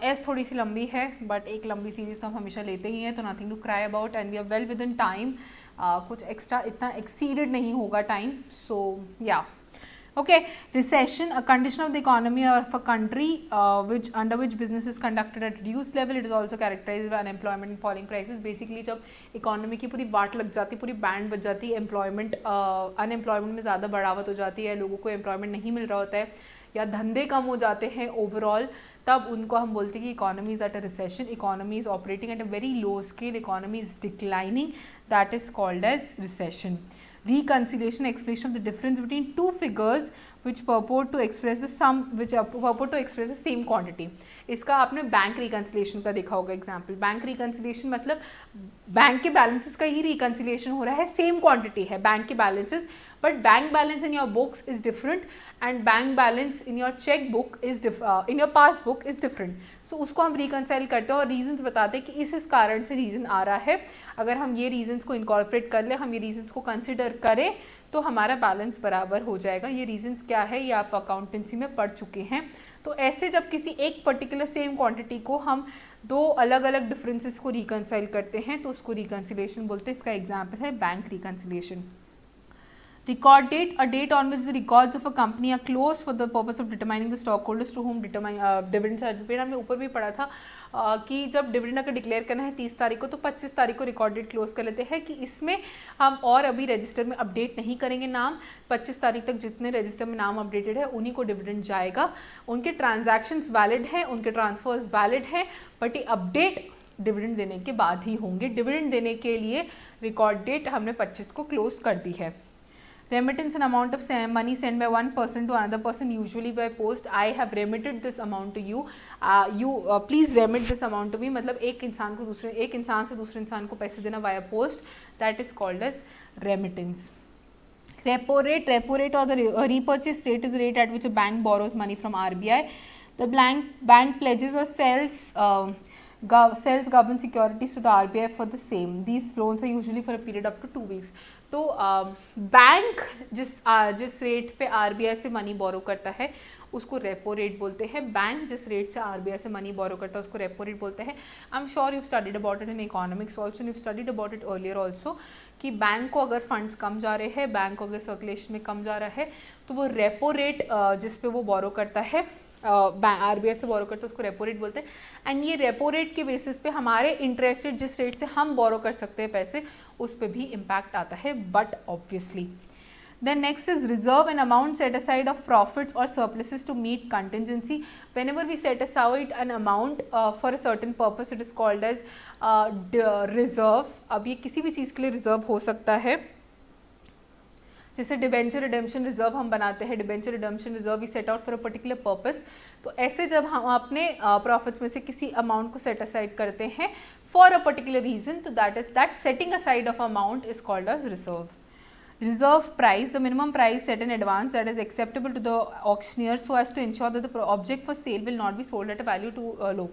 एस थोड़ी सी लंबी है बट एक लंबी सीरीज़ तो हम हमेशा लेते ही हैं, तो nothing to cry about and we are well within time. कुछ एक्स्ट्रा इतना एक्सीडेड नहीं होगा टाइम, सो या okay. Recession, a condition of the economy of a country under which business is conducted at reduced level. It is also characterized by unemployment and falling prices. Basically जब economy की पूरी वाट लग जाती, पूरी band बज जाती है, एम्प्लॉयमेंट अनएम्प्लॉयमेंट में ज़्यादा बढ़ावत हो जाती है, लोगों को एम्प्लॉयमेंट नहीं मिल रहा होता है या धंधे कम हो जाते हैं ओवरऑल, तब उनको हम बोलते हैं कि economy is at a recession, economy is operating at a very low scale, economy is declining, that is called as recession. Reconciliation, expression of the difference between two figures which purport to express the sum, which purport to express the same quantity. इसका आपने bank reconciliation का देखा होगा example. Bank reconciliation मतलब bank के balances का ही reconciliation हो रहा है, सेम क्वांटिटी है बैंक के balances, but bank balance in your books is different and bank balance in your cheque book is in your passbook is different. So उसको हम रिकन्साइल करते हैं और रीजंस बताते हैं कि इस कारण से रीज़न आ रहा है. अगर हम ये रीजंस को इनकॉर्पोरेट कर ले, हम ये रीजंस को कंसिडर करें, तो हमारा बैलेंस बराबर हो जाएगा. ये रीजंस क्या है ये आप अकाउंटेंसी में पढ़ चुके हैं. तो ऐसे जब किसी एक पर्टिकुलर सेम क्वांटिटी को हम दो अलग अलग डिफरेंसेस को रिकन्साइल करते हैं तो उसको रिकन्सिलेशन बोलते हैं. इसका एग्जाम्पल है bank reconciliation. Record date, a date on which the records of a company are closed for the purpose of determining the stockholders to whom dividends are paid. हमने ऊपर भी पढ़ा था कि जब डिविडेंड अगर डिक्लेयर करना है 30 तारीख को, तो 25 तारीख को रिकॉर्ड डेट क्लोज कर लेते हैं कि इसमें हम और अभी रजिस्टर में अपडेट नहीं करेंगे नाम. 25 तारीख तक जितने रजिस्टर में नाम अपडेटेड है उन्हीं को डिविडेंड जाएगा. उनके ट्रांजैक्शंस वैलिड हैं, उनके ट्रांसफर्स वैलिड हैं, बट ये अपडेट डिविडेंड देने के बाद ही होंगे. डिविडेंड देने के लिए रिकॉर्ड डेट हमने 25 को क्लोज कर दी है. Remittance, an amount of money sent by one person to another person, usually by post. I have remitted this amount to you. Please remit this amount to me. मतलब एक इंसान से दूसरे इंसान को पैसे देना via post. That is called as remittance. Repo rate or the repurchase rate is the rate at which a bank borrows money from RBI. The bank pledges or sells government securities to the RBI for the same. These loans are usually for a period up to 2 weeks. तो bank जिस rate पे RBI से money borrow करता है उसको repo rate बोलते हैं. Bank जिस रेट से RBI से मनी बोरो करता है उसको रेपो रेट बोलते हैं. I am sure you studied about it in economics also, you studied about it earlier also, कि बैंक को अगर फंड्स कम जा रहे हैं, बैंक को अगर सर्कुलेशन में कम जा रहा है, तो वो रेपो रेट जिस पे वो बोरो करता है, RBI से बोरो करते हैं, उसको रेपो रेट बोलते हैं. एंड ये रेपो रेट के बेसिस पे हमारे इंटरेस्ट रेट जिस रेट से हम बोरो कर सकते हैं पैसे, उस पर भी इम्पैक्ट आता है, but obviously. Then next is reserve, an amount set aside of profits or surpluses to meet contingency. Whenever we set aside an amount for a certain purpose, it is called as reserve. अब ये किसी भी चीज़ के लिए reserve हो सकता है, जैसे डिबेंचर रिडेम्पशन रिजर्व हम बनाते हैं. Debenture redemption reserve we set out for a particular purpose. तो ऐसे जब हम अपने प्रॉफिट्स में से किसी अमाउंट को सेट असाइड करते हैं फॉर अ पर्टिकुलर रीजन, तो that setting aside of amount is called as reserve. Reserve price, the minimum price set in advance that is acceptable to the auctioneer so as to ensure that the object for sale will not be sold at a value too low.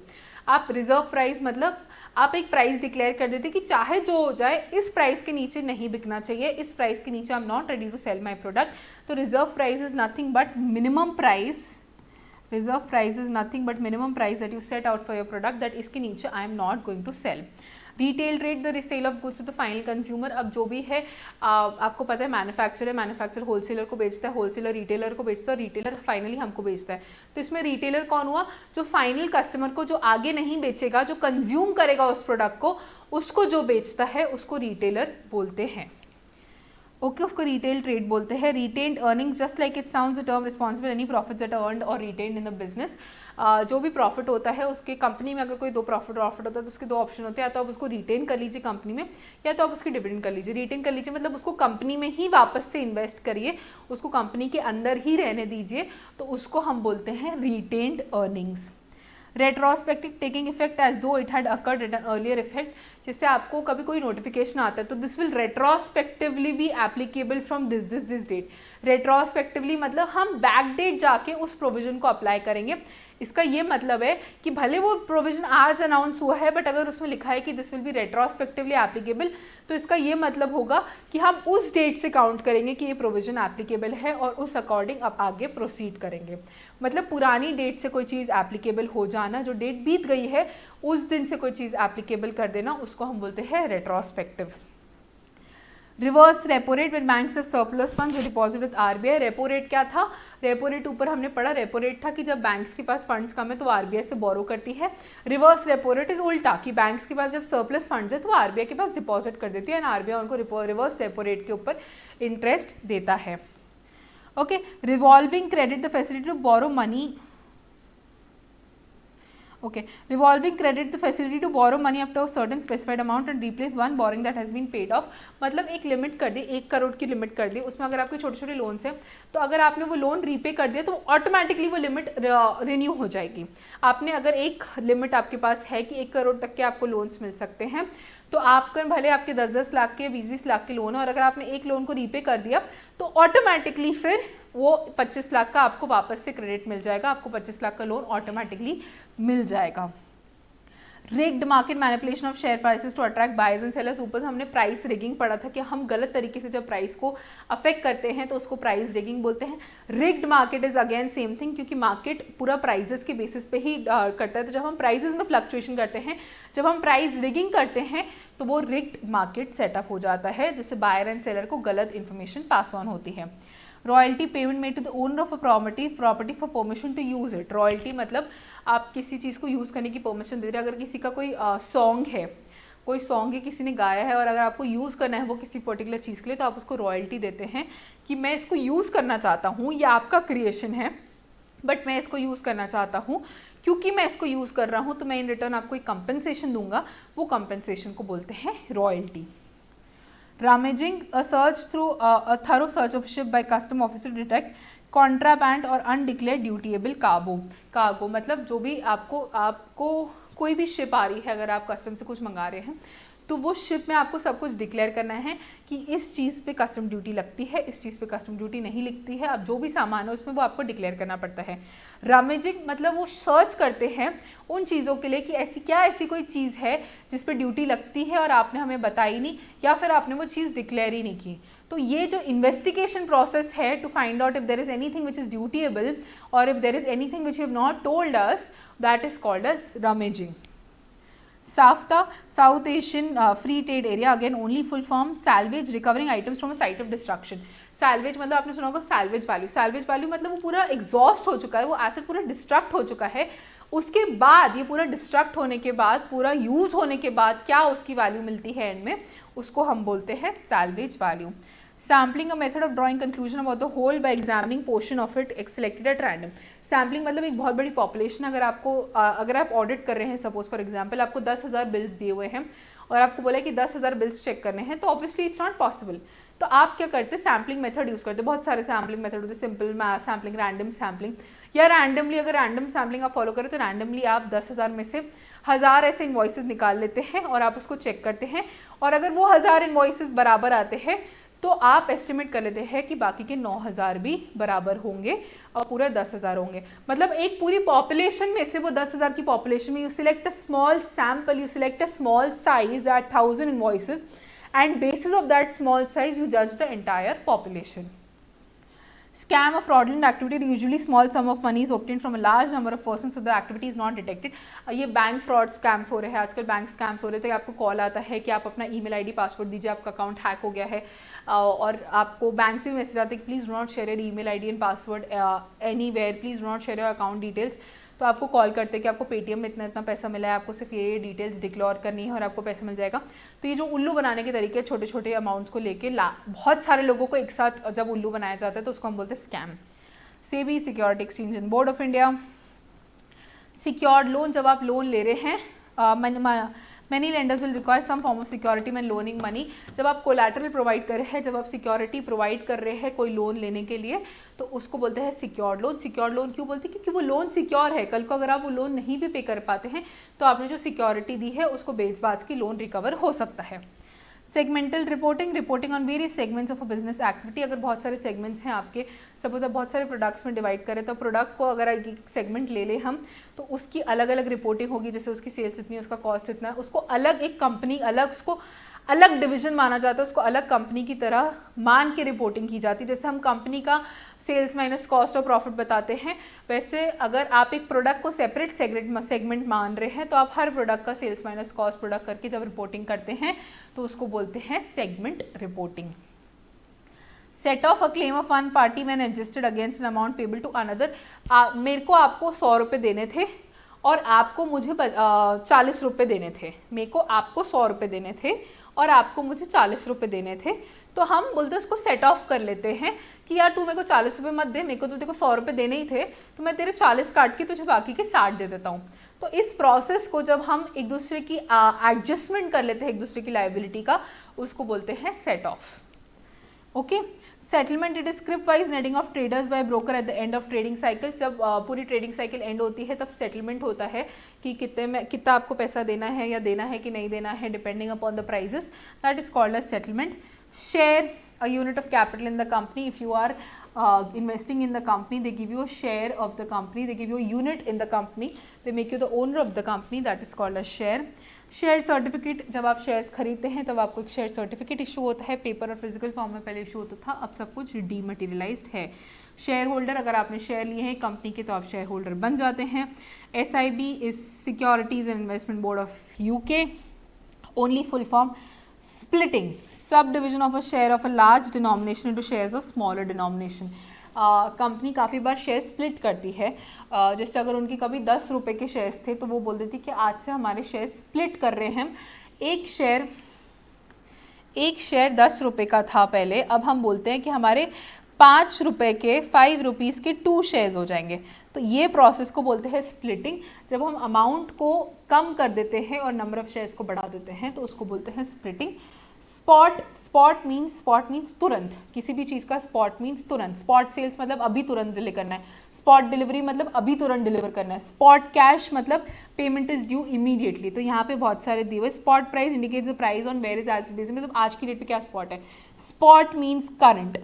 आप reserve price मतलब आप एक price declare कर देते कि चाहे जो हो जाए इस प्राइस के नीचे नहीं बिकना चाहिए, इस प्राइस के नीचे I am not ready to sell my product. तो reserve price is nothing but minimum price. Reserve price is nothing but minimum price that you set out for your product, that इसके नीचे I am not going to sell. Retail rate, the sale of goods to the final consumer. अब जो भी है आपको पता है manufacturer wholesaler को बेचता है, होलसेलर रिटेलर को बेचता है और रिटेलर फाइनली हमको बेचता है. तो इसमें रिटेलर कौन हुआ? जो फाइनल कस्टमर को जो आगे नहीं बेचेगा, जो कंज्यूम करेगा उस प्रोडक्ट को, उसको जो बेचता है उसको रिटेलर बोलते हैं. ओके, उसको रिटेल ट्रेड बोलते हैं। Retained earnings, just like it sounds the term responsible any profits that are earned और रिटेन्ड इन द बिजनेस। जो भी प्रॉफिट होता है उसके, कंपनी में अगर कोई दो प्रॉफिट होता है तो उसके दो ऑप्शन होते हैं, या तो आप उसको रिटेन कर लीजिए कंपनी में, या तो आप उसकी डिविडेंड कर लीजिए। रिटेन कर लीजिए मतलब उसको कंपनी में ही वापस से इन्वेस्ट करिए, उसको कंपनी के अंदर ही रहने दीजिए, तो उसको हम बोलते हैं retained earnings. Retrospective, taking effect as though it had occurred at an earlier effect, जिससे आपको कभी कोई नोटिफिकेशन आता है तो this will retrospectively be applicable from this date. Retrospectively मतलब हम बैक डेट जाके उस प्रोविजन को अप्लाई करेंगे। इसका ये मतलब है कि भले वो प्रोविजन आज अनाउंस हुआ है, बट अगर उसमें लिखा है कि this will be retrospectively applicable, तो इसका ये मतलब होगा कि हम उस डेट से काउंट करेंगे कि ये प्रोविजन एप्लीकेबल है और उस अकॉर्डिंग अब आगे प्रोसीड करेंगे। मतलब पुरानी डेट से कोई चीज़ एप्लीकेबल हो जाना, जो डेट बीत गई है उस दिन से कोई चीज़ एप्लीकेबल कर देना, उसको हम बोलते हैं retrospective. Reverse repo rate, when banks have surplus funds deposit with RBI. Repo rate क्या था? रेपो रेट ऊपर हमने पढ़ा, रेपो रेट था कि जब बैंक्स के पास फंड्स कम है तो वो आरबीआई से बोरो करती है। रिवर्स रेपो रेट इज उल्टा, कि बैंक्स के पास जब सरप्लस फंड्स है तो वो आरबीआई के पास डिपॉजिट कर देती है एंड आरबीआई उनको रिवर्स रेपो रेट के ऊपर इंटरेस्ट देता है। Okay, revolving credit, the facility to borrow money. Okay, revolving credit, the facility to borrow money up to a certain specified amount and replace one borrowing that has been paid off। मतलब एक limit कर दी, 1 करोड़ की limit कर दी, उसमें अगर आपके छोटे छोटे लोन्स हैं तो अगर आपने वो लोन रीपे कर दिया तो ऑटोमेटिकली वो लिमिट रिन्यू हो जाएगी। आपने अगर एक लिमिट आपके पास है कि 1 करोड़ तक के आपको लोन्स मिल सकते हैं, तो आपका भले आपके 10-10 लाख के 20-20 लाख के लोन है और अगर आपने एक लोन को रीपे कर दिया तो ऑटोमेटिकली फिर वो 25 लाख का आपको वापस से क्रेडिट मिल जाएगा, आपको 25 लाख का लोन ऑटोमेटिकली मिल जाएगा। Rigged market, manipulation of share prices to attract buyers and sellers. ऊपर से हमने प्राइस रिगिंग पढ़ा था कि हम गलत तरीके से जब प्राइस को अफेक्ट करते हैं तो उसको प्राइस रिगिंग बोलते हैं। Rigged market is again same thing, क्योंकि मार्केट पूरा प्राइजेस के बेसिस पे ही करता है, तो जब हम प्राइजेस में फ्लक्चुएशन करते हैं, जब हम प्राइस रिगिंग करते हैं तो वो रिग्ड मार्केट सेटअप हो जाता है, जिससे बायर एंड सेलर को गलत इन्फॉर्मेशन पास ऑन होती है। Royalty payment made to the owner of a property for permission to use it. Royalty मतलब आप किसी चीज़ को यूज़ करने की परमिशन दे रहे हैं। अगर किसी का कोई सॉन्ग है, कोई सॉन्ग है किसी ने गाया है और अगर आपको यूज़ करना है वो किसी पर्टिकुलर चीज़ के लिए, तो आप उसको रॉयल्टी देते हैं कि मैं इसको यूज़ करना चाहता हूँ, ये आपका क्रिएशन है बट मैं इसको यूज़ करना चाहता हूँ, क्योंकि मैं इसको यूज़ कर रहा हूँ तो मैं इन रिटर्न आपको एक कंपनसेशन दूंगा, वो कंपनसेशन को बोलते हैं royalty. Rummaging, a search through a thorough search of a ship by custom officer to detect contraband और undeclared dutiable cargo। कार्गो मतलब जो भी आपको कोई भी शिप आ रही है, अगर आप कस्टम से कुछ मंगा रहे हैं तो वो शिप में आपको सब कुछ डिक्लेयर करना है कि इस चीज़ पे कस्टम ड्यूटी लगती है, इस चीज़ पे कस्टम ड्यूटी नहीं लगती है। अब जो भी सामान है उसमें वो आपको डिक्लेयर करना पड़ता है। रामेजिंग मतलब वो सर्च करते हैं उन चीज़ों के लिए कि ऐसी कोई चीज़ है जिस पे ड्यूटी लगती है और आपने हमें बताई नहीं, या फिर आपने वो चीज़ डिक्लेयर ही नहीं की। तो ये जो इन्वेस्टिगेशन प्रोसेस है to find out if there is anything which is dutiable और if there is anything which you have not told us, that is called as rummaging. SAFTA, South Asian Free Trade Area, again only full form, salvage, recovering items from a site of destruction। salvage मतलब आपने सुना होगा salvage value। salvage value मतलब वो पूरा exhaust हो चुका है, वो एसेट पूरा डिस्ट्रक्ट हो चुका है, उसके बाद ये पूरा डिस्ट्रक्ट होने के बाद, पूरा यूज होने के बाद क्या उसकी वैल्यू मिलती है एंड में, उसको हम बोलते हैं salvage value। Sampling a method of drawing conclusion about the whole by examining portion of it selected at random. Sampling मतलब एक बहुत बड़ी पॉपुलेशन, अगर आप ऑडिट कर रहे हैं, सपोज फॉर एग्जांपल आपको 10,000 बिल्स दिए हुए हैं और आपको बोला कि 10,000 बिल्स चेक करने हैं, तो ऑब्वियसली इट्स नॉट पॉसिबल। तो आप क्या करते हैं, सैम्पलिंग मेथड यूज़ करते हैं। बहुत सारे सैम्पलिंग मेथड होते हैं, सिंपल सैम्पलिंग, रैंडम सैम्पलिंग, या रैंडमली, अगर रैंडम सैम्पलिंग आप फॉलो करें तो रैंडमली आप 10,000 में से 1000 ऐसे इन्वॉइसेस निकाल लेते हैं और आप उसको चेक करते हैं, और अगर वो 1000 इन्वॉइसेस बराबर आते हैं तो आप एस्टिमेट कर लेते हैं कि बाकी के 9000 भी बराबर होंगे और पूरा 10,000 होंगे। मतलब एक पूरी पॉपुलेशन में से, वो 10,000 की पॉपुलेशन में, you select a small sample, you select a small size that 1000 invoices and basis of that small size you judge the entire population। Scam or fraudulent activity, usually small sum of money is obtained from a large number of persons so the activity is not detected। ये bank fraud scams हो रहे हैं आजकल, bank scams हो रहे थे, आपको call आता है कि आप अपना ईमेल आईडी पासवर्ड दीजिए, आपका अकाउंट हैक हो गया है, और आपको बैंक से भी मैसेज आता है कि please do not share your email ID and password anywhere, please do not share your account details. तो आपको कॉल करते हैं कि आपको पेटीएम में इतना इतना पैसा मिला है, आपको सिर्फ ये डिटेल्स डिक्लेयर करनी है और आपको पैसा मिल जाएगा। तो ये जो उल्लू बनाने के तरीके, छोटे छोटे अमाउंट्स को लेके बहुत सारे लोगों को एक साथ जब उल्लू बनाया जाता है तो उसको हम बोलते हैं scam. SEBI, security exchange and board of India. Secured loan, जब आप लोन ले रहे हैं, many lenders will require some form of security when loaning money। जब आप कोलैटरल प्रोवाइड कर रहे हैं, जब आप सिक्योरिटी प्रोवाइड कर रहे हैं कोई लोन लेने के लिए, तो उसको बोलते हैं सिक्योर्ड लोन। सिक्योर्ड लोन क्यों बोलते हैं? क्योंकि वो लोन सिक्योर है। कल को अगर आप वो लोन नहीं भी पे कर पाते हैं तो आपने जो सिक्योरिटी दी है उसको बेच बाच की लोन रिकवर हो सकता है। Segmental reporting, reporting on various segments of a business activity. अगर बहुत सारे सेगमेंट्स हैं आपके, सपोज आप बहुत सारे प्रोडक्ट्स में डिवाइड करें, तो प्रोडक्ट को अगर एक सेगमेंट ले लें हम, तो उसकी अलग अलग रिपोर्टिंग होगी। जैसे उसकी सेल्स इतनी है, उसका कॉस्ट इतना है, उसको अलग एक कंपनी, अलग उसको अलग डिवीजन माना जाता है, उसको अलग कंपनी की तरह मान के रिपोर्टिंग की जाती है। जैसे हम कंपनी का सेल्स माइनस कॉस्ट और प्रॉफिट बताते हैं, वैसे अगर आप एक प्रोडक्ट को सेपरेट सेगमेंट मान रहे हैं तो आप हर प्रोडक्ट का सेल्स माइनस कॉस्ट प्रोडक्ट करके जब रिपोर्टिंग करते हैं तो उसको बोलते हैं segment reporting. Set off a claim of one party when adjusted against an amount payable to another. मेरे को आपको 100 रुपये देने थे और आपको मुझे 40 रुपये देने थे। मेरे को आपको 100 रुपये देने थे और आपको मुझे 40 रुपये देने थे। तो हम बोलते हैं उसको सेट ऑफ कर लेते हैं कि यार तू मेरे को 40 रुपये मत दे, मेरे को तो तेरे को 100 रुपये देने ही थे, तो मैं तेरे 40 काट के तुझे बाकी के 60 दे देता हूँ। तो इस प्रोसेस को जब हम एक दूसरे की एडजस्टमेंट कर लेते हैं एक दूसरे की लायबिलिटी का, उसको बोलते हैं set off. Okay. Settlement, it is script wise netting of traders by broker at the end of trading cycle. जब पूरी ट्रेडिंग साइकिल एंड होती है तब सेटलमेंट होता है कि कितना आपको पैसा देना है या देना है कि नहीं देना है, depending upon the prices, that is called as settlement. Share, a unit of capital in the company. If you are investing in the company, they give you a share of the company, they give you a unit in the company, they make you the owner of the company, that is called a share. Share certificate, जब आप shares खरीदते हैं तब आपको एक share certificate issue होता है, paper और फिजिकल फॉर्म में पहले इशू होता था, अब सब कुछ डीमटेरियलाइज्ड है। शेयर होल्डर, अगर आपने शेयर लिए हैं कंपनी के तो आप शेयर होल्डर बन जाते हैं। SIB is securities and investment board of UK, only full form splitting, subdivision of a share of a large denomination into shares of smaller denomination। Company काफ़ी बार शेयर स्प्लिट करती है। जैसे अगर उनकी कभी 10 रुपये के शेयर्स थे तो वो बोल देती कि आज से हमारे शेयर स्प्लिट कर रहे हैं हम, एक शेयर 10 रुपये का था पहले, अब हम बोलते हैं कि हमारे 5 रुपये के 5 रुपीज़ के 2 शेयर्स हो जाएंगे। तो ये प्रोसेस को बोलते हैं स्प्लिटिंग। जब हम अमाउंट को कम कर देते हैं और नंबर ऑफ शेयर्स को बढ़ा देते हैं तो उसको बोलते हैं स्प्लिटिंग। स्पॉट मीन्स तुरंत, किसी भी चीज़ का स्पॉट मीन्स तुरंत। स्पॉट सेल्स मतलब अभी तुरंत डिलीवर करना है, स्पॉट डिलीवरी मतलब अभी तुरंत डिलीवर करना है, स्पॉट कैश मतलब पेमेंट इज ड्यू इमीडिएटली। तो यहाँ पे बहुत सारे दिए हुए। Spot price indicates the price on various as basis, मतलब आज की डेट पे क्या स्पॉट है। स्पॉट मीन्स करंट,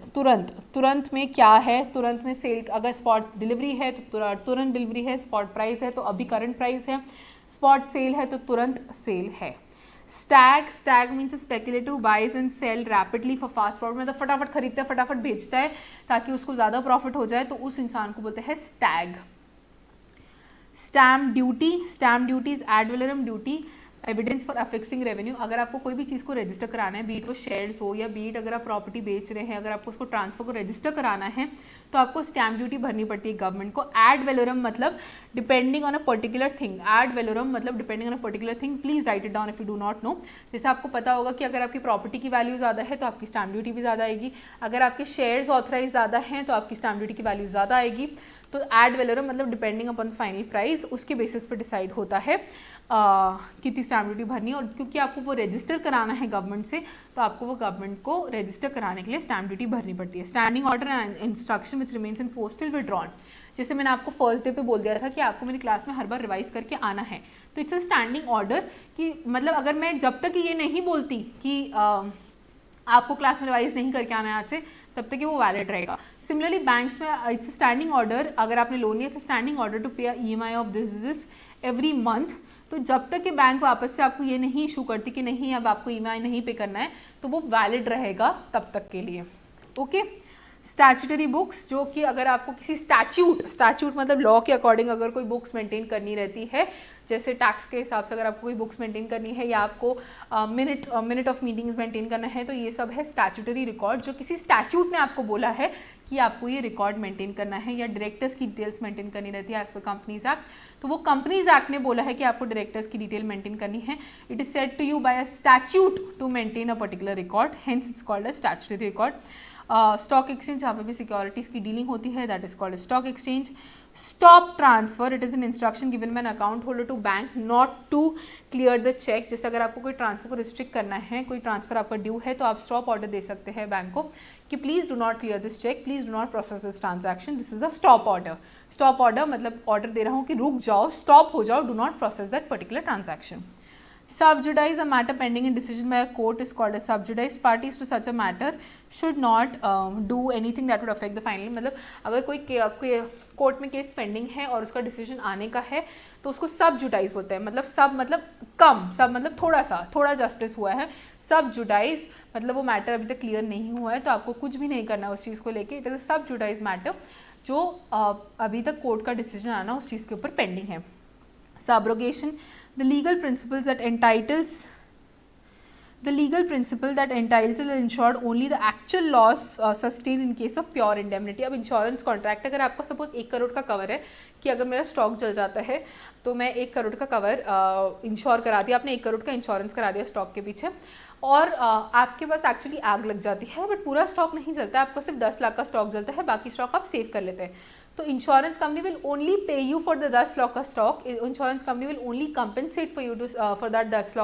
तुरंत में क्या है, तुरंत में सेल, अगर स्पॉट डिलीवरी है तो तुरंत डिलीवरी है, स्पॉट प्राइस है तो अभी करंट प्राइस है, स्पॉट सेल है तो तुरंत सेल है। Stag means speculator who buys and sell rapidly for fast profit, मतलब फटाफट खरीदता है फटाफट बेचता है ताकि उसको ज़्यादा प्रॉफिट हो जाए, तो उस इंसान को बोलते हैं स्टैग। Stamp duty is ad valorem duty evidence for affixing revenue. अगर आपको कोई भी चीज़ को रजिस्टर कराना है, बीट वो शेयर्स हो या बीट अगर आप प्रॉपर्टी बेच रहे हैं, अगर आपको उसको ट्रांसफर को रजिस्टर कराना है तो आपको स्टैम्प ड्यूटी भरनी पड़ती है गवर्नमेंट को। एड वैलोरम मतलब depending on a particular thing, ad valorem मतलब depending on a particular thing, please write it down if you do not know. जैसे आपको पता होगा कि अगर आपकी प्रॉपर्टी की वैल्यू ज़्यादा है तो आपकी स्टैम्प ड्यूटी भी ज़्यादा आएगी, अगर आपके शेयर्स ऑथराइज ज़्यादा हैं तो आपकी स्टैम्प ड्यूटी की वैल्यू ज़्यादा आएगी। तो एड वैलोरम मतलब डिपेंडिंग अपॉन फाइनल प्राइस, उसके बेसिस पर डिसाइड होता है कितनी स्टैम्प ड्यूटी भरनी है। और क्योंकि आपको वो रजिस्टर कराना है गवर्नमेंट से तो आपको वो गवर्नमेंट को रजिस्टर कराने के लिए स्टैम्प ड्यूटी भरनी पड़ती है। Standing order and instruction which remains in force till withdrawn, जैसे मैंने आपको फर्स्ट डे पे बोल दिया था कि आपको मेरी क्लास में हर बार रिवाइज करके आना है, तो इट्स अ स्टैंडिंग ऑर्डर कि मतलब अगर मैं जब तक ये नहीं बोलती कि आपको क्लास में रिवाइज नहीं करके आना है आज से, तब तक ये वो वैलिड रहेगा। सिमिलरली बैंक्स में इट्स स्टैंडिंग ऑर्डर, अगर आपने लोन लिया इट्स स्टैंडिंग ऑर्डर टू पे EMI of this every month. तो जब तक कि बैंक वापस से आपको ये नहीं इशू करती कि नहीं अब आपको EMI नहीं पे करना है तो वो वैलिड रहेगा तब तक के लिए। ओके। स्टैच्यूटरी बुक्स, जो कि अगर आपको किसी स्टैच्यूट मतलब लॉ के अकॉर्डिंग अगर कोई बुक्स मेंटेन करनी रहती है, जैसे टैक्स के हिसाब से अगर आपको कोई बुक्स मेंटेन करनी है या आपको मिनट ऑफ मीटिंग्स मेंटेन करना है, तो ये सब है स्टैच्यूटरी रिकॉर्ड, जो किसी स्टैच्यूट ने आपको बोला है कि आपको ये रिकॉर्ड मेंटेन करना है या डायरेक्टर्स की डिटेल्स मेंटेन करनी रहती है एज पर कंपनीज एक्ट, तो वो कंपनीज एक्ट ने बोला है कि आपको डायरेक्टर्स की डिटेल मेंटेन करनी है. It is said to you by a statute to maintain a particular record, hence it's called a statutory record. Stock exchange, जहाँ पे भी सिक्योरिटीज की डीलिंग होती है, that is called stock exchange. Stop transfer, it is an instruction given by an account holder to bank not to clear the cheque. जैसे अगर आपको कोई ट्रांसफर को रिस्ट्रिक्ट करना है, कोई ट्रांसफर आपका ड्यू है, तो आप स्टॉप ऑर्डर दे सकते हैं बैंक को कि please do not clear this cheque, please do not process this transaction. This is a stop order. Stop order मतलब ऑर्डर दे रहा हूँ कि रुक जाओ, स्टॉप हो जाओ, do not process that particular transaction. Subjudice, a matter pending in decision by a court, is called as subjudice. Parties to such a matter should not do anything that would affect the final. मतलब अगर कोई court में case pending है और उसका decision आने का है तो उसको सबजुडाइज बोलते हैं. मतलब सब मतलब कम, सब मतलब थोड़ा जस्टिस हुआ है. सबजुडाइज मतलब वो मैटर अभी तक क्लियर नहीं हुआ है तो आपको कुछ भी नहीं करना है उस चीज़ को लेके. इट इज अ सबजुडाइज मैटर जो अभी तक कोर्ट का डिसीजन आना उस चीज़ के ऊपर पेंडिंग है. Subrogation, the legal principle that entitles the insured only the actual loss sustained in case of pure indemnity. अब इंश्योरेंस कॉन्ट्रैक्ट, अगर आपका सपोज 1 करोड़ का कवर है कि अगर मेरा स्टॉक जल जाता है तो मैं 1 करोड़ का कवर इंश्योर करा दिया, आपने 1 करोड़ का इंश्योरेंस करा दिया स्टॉक के पीछे, और आपके पास एक्चुअली आग लग जाती है बट पूरा स्टॉक नहीं जलता है, आपको सिर्फ 10 लाख का स्टॉक जलता है, बाकी स्टॉक आप सेव कर लेते हैं. तो insurance company will only pay you for the 10 lakh का stock. Insurance company will only compensate for you to for that 10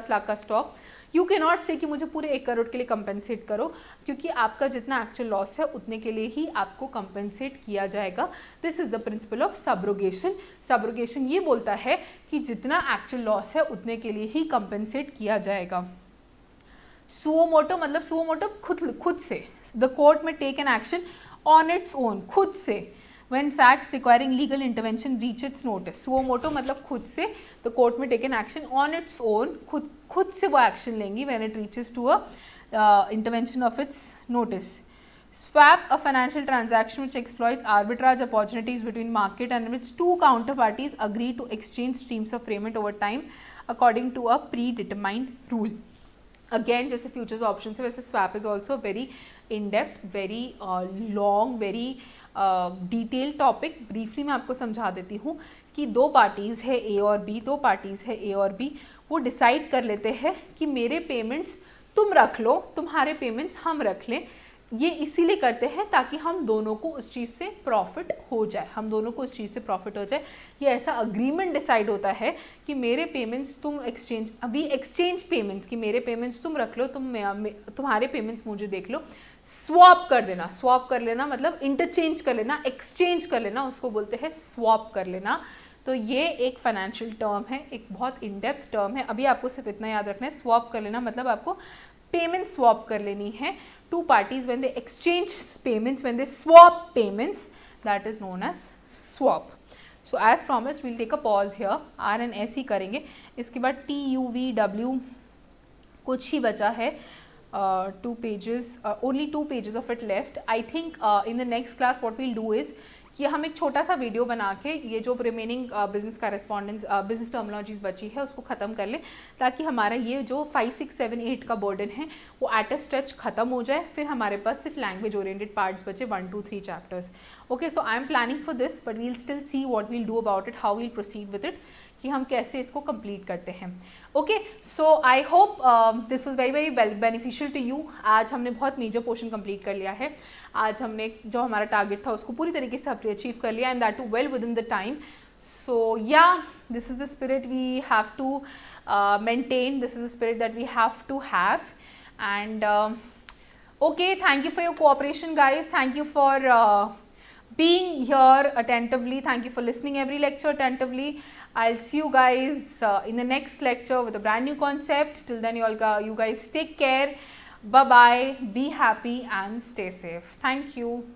lakh का स्टॉक. यू कैन नॉट से कि मुझे पूरे 1 करोड़ के लिए कंपेंसेट करो, क्योंकि आपका जितना एक्चुअल लॉस है उतने के लिए ही आपको कंपेंसेट किया जाएगा. This is the principle of subrogation. Subrogation ये बोलता है कि जितना एक्चुअल लॉस है उतने के लिए ही कंपेंसेट किया जाएगा. सुओ मोटो मतलब सुओ मोटो खुद से. द कोर्ट में take an action on its own, खुद से, when facts requiring legal intervention reach its notice. suo moto मतलब खुद से, the court में take an action on its own, खुद से वो action लेंगी when it reaches to a intervention of its notice. Swap, a financial transaction which exploits arbitrage opportunities between market and in which two counterparties agree to exchange streams of payment over time according to a predetermined rule. Again जैसे futures options है वैसे swap is also very in depth, very long, very detail topic. Briefly मैं आपको समझा देती हूँ कि 2 parties है ए और बी, वो डिसाइड कर लेते हैं कि मेरे पेमेंट्स तुम रख लो, तुम्हारे पेमेंट्स हम रख लें. ये इसीलिए करते हैं ताकि हम दोनों को उस चीज़ से प्रॉफिट हो जाए, ये ऐसा अग्रीमेंट डिसाइड होता है कि मेरे पेमेंट्स तुम एक्सचेंज पेमेंट्स, कि मेरे पेमेंट्स तुम रख लो, तुम्हारे पेमेंट्स मुझे देख लो. स्वैप कर लेना मतलब इंटरचेंज कर लेना, एक्सचेंज कर लेना, उसको बोलते हैं स्वैप कर लेना. तो ये एक फाइनेंशियल टर्म है, एक बहुत इन डेप्थ टर्म है. अभी आपको सिर्फ इतना याद रखना है, स्वैप कर लेना मतलब आपको पेमेंट स्वैप कर लेनी है. 2 parties when they exchange payments, when they swap payments, that is known as swap. So as promised, we'll take a pause here. R and S ही करेंगे. इसके बाद T, U, V, W कुछ ही बचा है. 2 pages, only 2 pages of it left. I think in the next class what we'll do is कि हम एक छोटा सा वीडियो बना के ये जो remaining business correspondence business terminologies बची है उसको ख़त्म कर लें, ताकि हमारा ये जो 5, 6, 7, 8 का बर्डन है वो एट अ स्ट्रेच खत्म हो जाए. फिर हमारे पास सिर्फ लैंग्वेज ओरिएंटेड पार्ट्स बचे, 1, 2, 3 chapters. Okay, so I am planning for this but we'll still see what we'll do about it, how we'll proceed with it, कि हम कैसे इसको कंप्लीट करते हैं. Okay, so I hope this was very very beneficial to you. आज हमने बहुत major portion complete कर लिया है. आज हमने जो हमारा टारगेट था उसको पूरी तरीके से अचीव कर लिया, and that too well within the time. So yeah, this is the spirit we have to maintain, this is the spirit that we have to have. And okay, thank you for your cooperation, guys. Thank you for being here attentively. Thank you for listening every lecture attentively. I'll see you guys in the next lecture with a brand new concept. Till then, you guys take care. Bye bye, be happy and stay safe. Thank you.